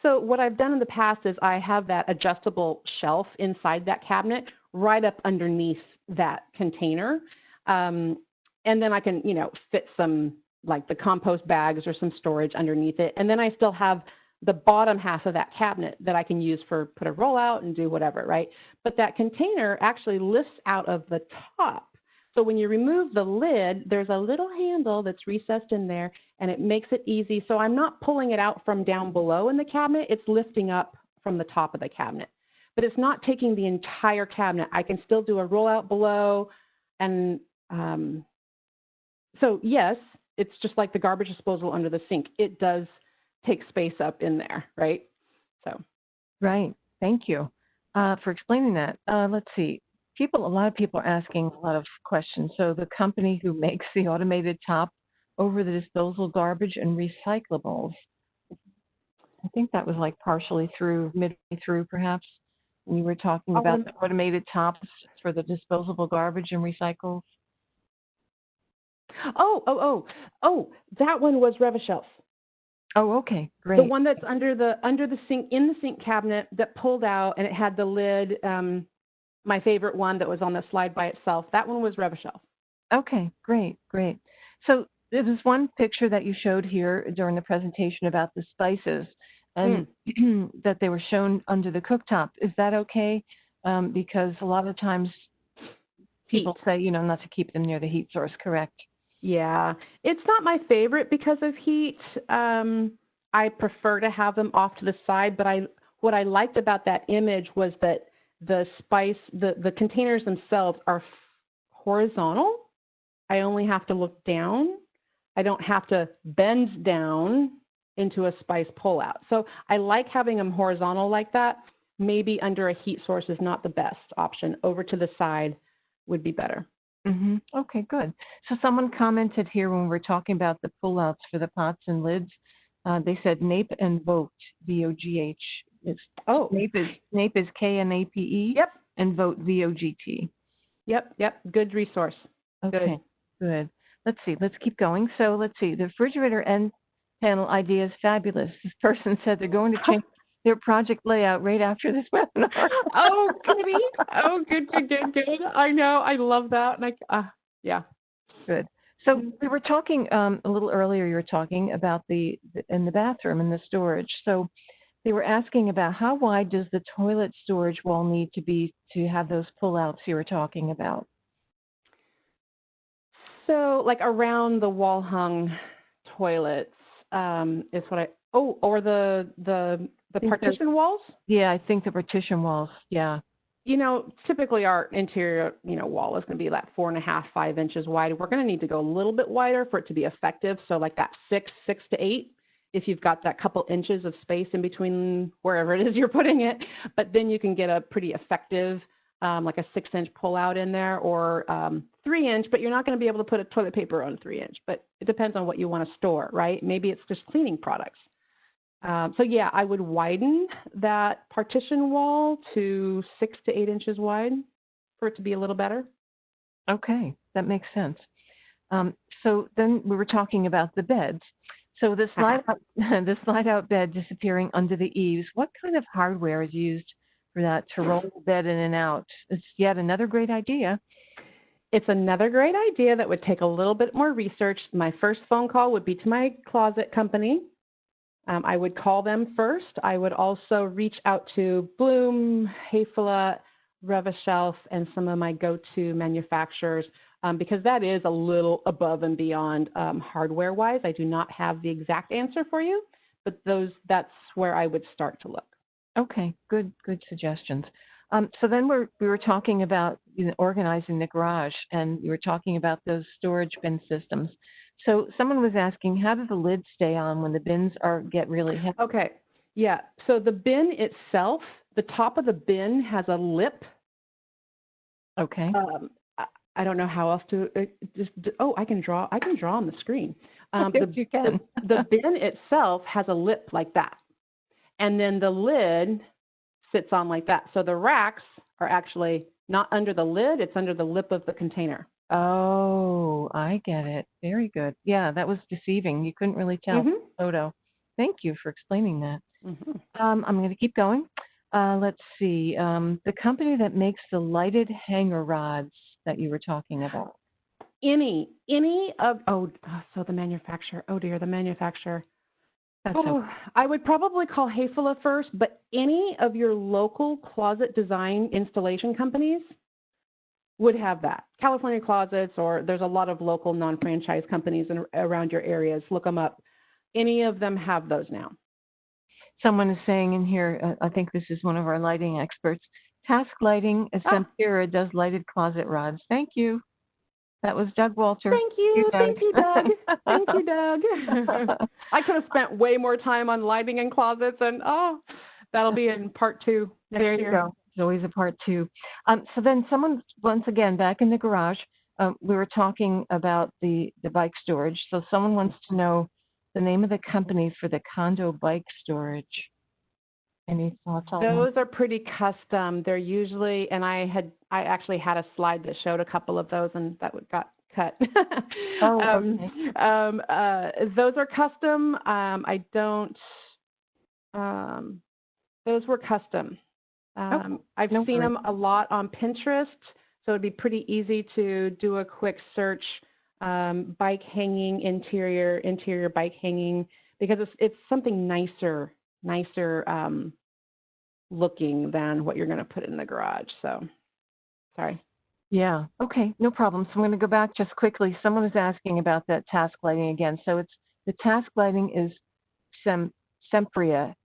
So what I've done in the past is I have that adjustable shelf inside that cabinet right up underneath that container. And then I can, fit some like the compost bags or some storage underneath it. And then I still have the bottom half of that cabinet that I can use for put a roll out and do whatever, right? But that container actually lifts out of the top. So when you remove the lid, there's a little handle that's recessed in there, and it makes it easy. So I'm not pulling it out from down below in the cabinet. It's lifting up from the top of the cabinet. But it's not taking the entire cabinet. I can still do a rollout below. And so, yes, it's just like the garbage disposal under the sink. It does take space up in there, right? So. Right. Thank you for explaining that. Let's see. A lot of people are asking a lot of questions. So the company who makes the automated top over the disposal garbage and recyclables, I think that was like partially through, midway through perhaps, when you were talking about the automated tops for the disposable garbage and recycles. Oh, that one was Revishelf. Oh, okay, great. The one that's under the sink, in the sink cabinet that pulled out, and it had the lid. My favorite one that was on the slide by itself. That one was Revishelf. Okay, great. So there was one picture that you showed here during the presentation about the spices, and that they were shown under the cooktop. Is that okay? Because a lot of times people say, not to keep them near the heat source, correct? Yeah, it's not my favorite because of heat. I prefer to have them off to the side, but what I liked about that image was that the containers themselves are horizontal. I only have to look down. I don't have to bend down into a spice pullout. So I like having them horizontal like that. Maybe under a heat source is not the best option. Over to the side would be better. Mm-hmm. Okay, good. So someone commented here when we were talking about the pullouts for the pots and lids. They said Nape and Vogt, V-O-G-H. Nape is K-N-A-P-E. Yep. And Vogt, V-O-G-T. Yep. Good resource. Okay, good. Let's see. Let's keep going. So let's see. The refrigerator end panel idea is fabulous. This person said they're going to change their project layout right after this webinar. Oh, goody. Oh, good. I know. I love that. And yeah. Good. So we were talking a little earlier. You were talking about in the bathroom and the storage. So they were asking about how wide does the toilet storage wall need to be to have those pullouts you were talking about? So like around the wall hung toilets is what or the partition walls? Yeah, I think the partition walls. Yeah. Typically our interior, wall is going to be like 4.5, 5 inches wide. We're going to need to go a little bit wider for it to be effective. So like that 6 to 8, if you've got that couple inches of space in between wherever it is you're putting it, but then you can get a pretty effective, like a 6-inch pullout in there, or 3-inch, but you're not going to be able to put a toilet paper on 3-inch, but it depends on what you want to store, right? Maybe it's just cleaning products. So yeah, I would widen that partition wall to 6 to 8 inches wide for it to be a little better. Okay, that makes sense. So then we were talking about the beds. So the slide out bed disappearing under the eaves, what kind of hardware is used for that to roll the bed in and out? It's yet another great idea. It's another great idea that would take a little bit more research. My first phone call would be to my closet company. I would call them first. I would also reach out to Bloom, Hayfela, Revishelf, and some of my go-to manufacturers because that is a little above and beyond hardware-wise. I do not have the exact answer for you, but that's where I would start to look. Okay, good suggestions. So then we were talking about organizing the garage, and you were talking about those storage bin systems. So someone was asking, how do the lids stay on when the bins get really heavy? Okay, yeah. So the bin itself, the top of the bin has a lip. Okay. I don't know how else to I can draw on the screen. You can. The bin itself has a lip like that, and then the lid sits on like that. So the racks are actually not under the lid; it's under the lip of the container. Oh, I get it. Very good. Yeah, that was deceiving. You couldn't really tell from the photo. Thank you for explaining that. Mhm. I'm going to keep going. Let's see. The company that makes the lighted hanger rods that you were talking about. Any of, so the manufacturer, oh dear, the manufacturer. That's Oh, okay. I would probably call Hayfela first, but any of your local closet design installation companies would have that. California Closets, or there's a lot of local non-franchise companies around your areas. Look them up. Any of them have those now. Someone is saying in here, I think this is one of our lighting experts, Task Lighting, Sempira does lighted closet rods. Thank you. That was Doug Walter. Thank you, Doug. thank you, Doug. Thank you, Doug. I could have spent way more time on lighting and closets, and that'll be in part 2 next there year. You go. There's always a part 2. So then someone, once again, back in the garage, we were talking about the bike storage. So someone wants to know the name of the company for the condo bike storage. Any thoughts on that? Those are pretty custom. They're usually, and I actually had a slide that showed a couple of those, and that got cut. Okay. Those are custom. Those were custom. I've seen them a lot on Pinterest, so it'd be pretty easy to do a quick search, bike hanging, interior bike hanging, because it's something nicer looking than what you're going to put in the garage. So, sorry. Yeah. Okay. No problem. So I'm going to go back just quickly. Someone is asking about that task lighting again. So it's the task lighting is Sempria, Sempria,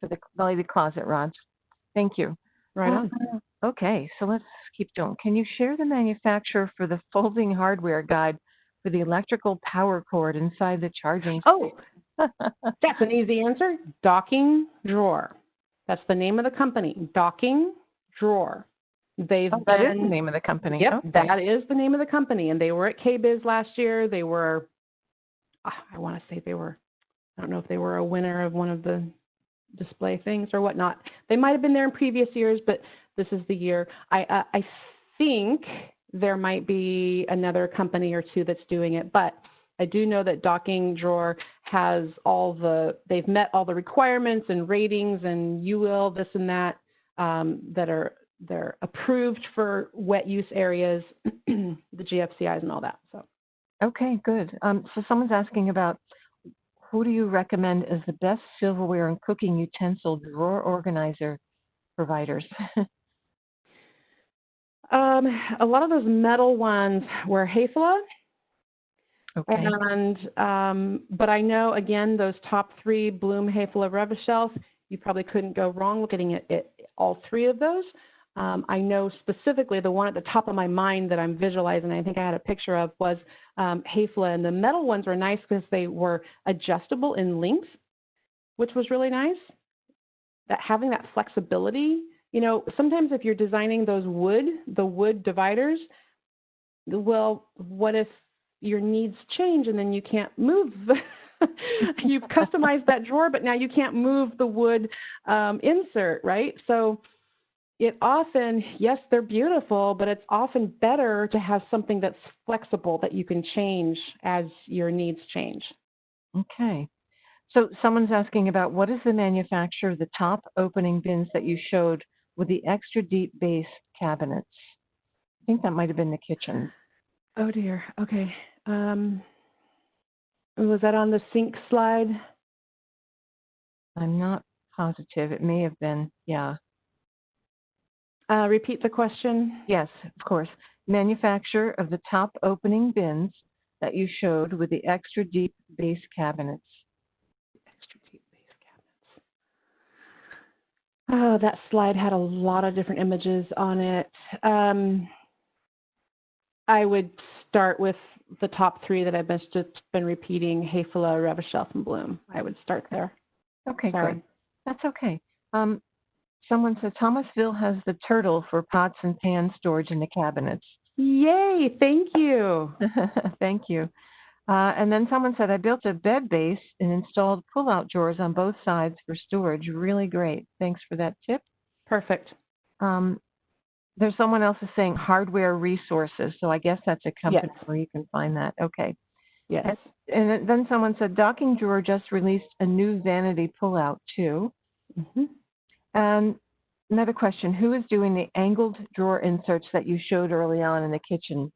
for the lighted closet rods. Thank you. Right on. Okay. So let's keep going. Can you share the manufacturer for the folding hardware guide for the electrical power cord inside the charging? Oh, that's an easy answer. Docking Drawer. That's the name of the company. Docking Drawer. That is the name of the company. Yep, okay. That is the name of the company. And they were at KBIS last year. They were, I want to say I don't know if they were a winner of one of the display things or whatnot. They might have been there in previous years, but this is the year. I think there might be another company or two that's doing it, but I do know that Docking Drawer has they've met all the requirements and ratings and UL, this and that, they're approved for wet use areas, the GFCIs and all that. So. Okay, good. So someone's asking about who do you recommend as the best silverware and cooking utensil drawer organizer providers? A lot of those metal ones were Hayfela. Okay. And but I know, again, those top 3, Bloom, Hayfela, Revichelf, you probably couldn't go wrong looking at all 3 of those. I know specifically the one at the top of my mind that I'm visualizing, I think I had a picture of, was Hayfela. And the metal ones were nice because they were adjustable in length, which was really nice. Having that flexibility, sometimes if you're designing the wood dividers, well, what if your needs change and then you can't move? You've customized that drawer, but now you can't move the wood insert, right? So it often, yes, they're beautiful, but it's often better to have something that's flexible that you can change as your needs change. Okay. So someone's asking about what is the manufacturer of the top opening bins that you showed with the extra deep base cabinets? I think that might have been the kitchen. Oh dear. Okay. Was that on the sink slide? I'm not positive. It may have been. Yeah. Repeat the question. Yes, of course. Manufacturer of the top opening bins that you showed with the extra deep base cabinets. Extra deep base cabinets. Oh, that slide had a lot of different images on it. I would start with the top 3 that I've just been repeating: Hayfela, Revichelf, and Bloom. I would start there. Okay, Sorry. good. That's okay. Someone says Thomasville has the turtle for pots and pan storage in the cabinets. Yay! Thank you. Thank you. And then someone said, I built a bed base and installed pull-out drawers on both sides for storage. Really great. Thanks for that tip. Perfect. There's someone else is saying hardware resources, so I guess that's a company Yes. where you can find that. Okay. Yes. And then someone said, Docking Drawer just released a new vanity pullout too. Mm-hmm. And another question, who is doing the angled drawer inserts that you showed early on in the kitchen?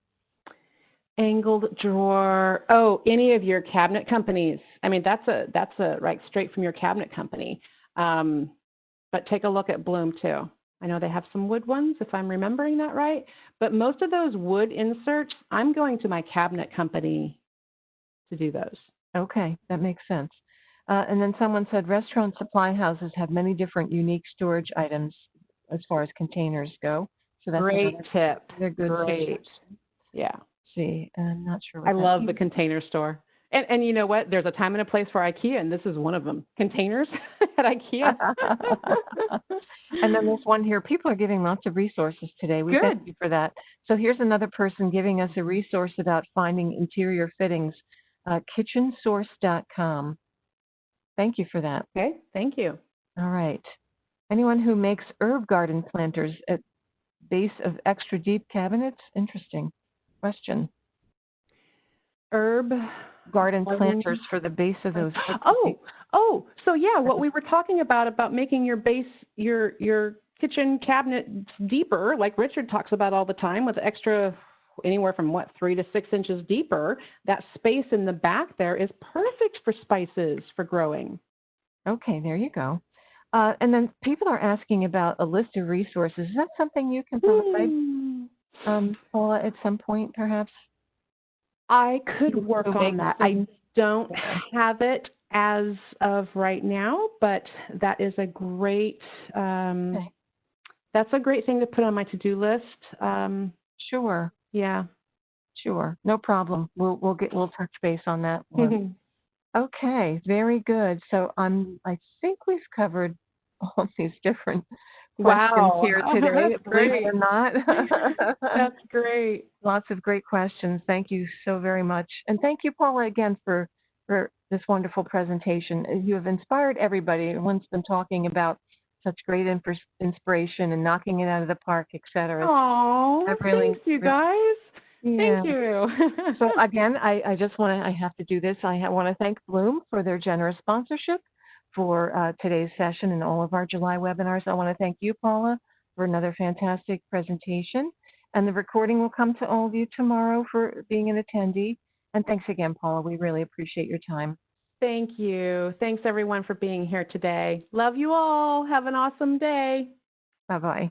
Angled drawer. Oh, any of your cabinet companies. I mean, that's a right straight from your cabinet company. But take a look at Bloom too. I know they have some wood ones, if I'm remembering that right. But most of those wood inserts, I'm going to my cabinet company to do those. Okay, that makes sense. And then someone said restaurant supply houses have many different unique storage items as far as containers go. So that's Great tip. They're good. Great. Yeah. See, I'm not sure what I that love means. the container store. And you know what? There's a time and a place for IKEA, and this is one of them. Containers at IKEA. And then there's one here. People are giving lots of resources today. We thank you for that. So here's another person giving us a resource about finding interior fittings, kitchensource.com. Thank you for that. Okay, thank you. All right. Anyone who makes herb garden planters at base of extra deep cabinets? Interesting question. Herb garden planters for the base of those. So yeah, what we were talking about making your base, your kitchen cabinet deeper, like Richard talks about all the time, with extra anywhere from 3 to 6 inches deeper. That space in the back there is perfect for spices for growing. Okay, there you go. And then people are asking about a list of resources. Is that something you can provide, Paula, at some point, perhaps? I could work on that. I don't have it as of right now, but that is a great that's a great thing to put on my to-do list. Sure. Yeah. Sure. No problem. We'll touch base on that one. Okay, very good. So I think we've covered all these different questions here today, believe it or not. That's great. Lots of great questions. Thank you so very much. And thank you, Paula, again for this wonderful presentation. You have inspired everybody. Everyone's been talking about such great inspiration and knocking it out of the park, et cetera. Oh, thanks, you guys. Yeah. Thank you. So again, I just want to, I have to do this. I want to thank Bloom for their generous sponsorship for today's session and all of our July webinars. I want to thank you, Paula, for another fantastic presentation. And the recording will come to all of you tomorrow for being an attendee. And thanks again, Paula. We really appreciate your time. Thank you. Thanks, everyone, for being here today. Love you all. Have an awesome day. Bye-bye.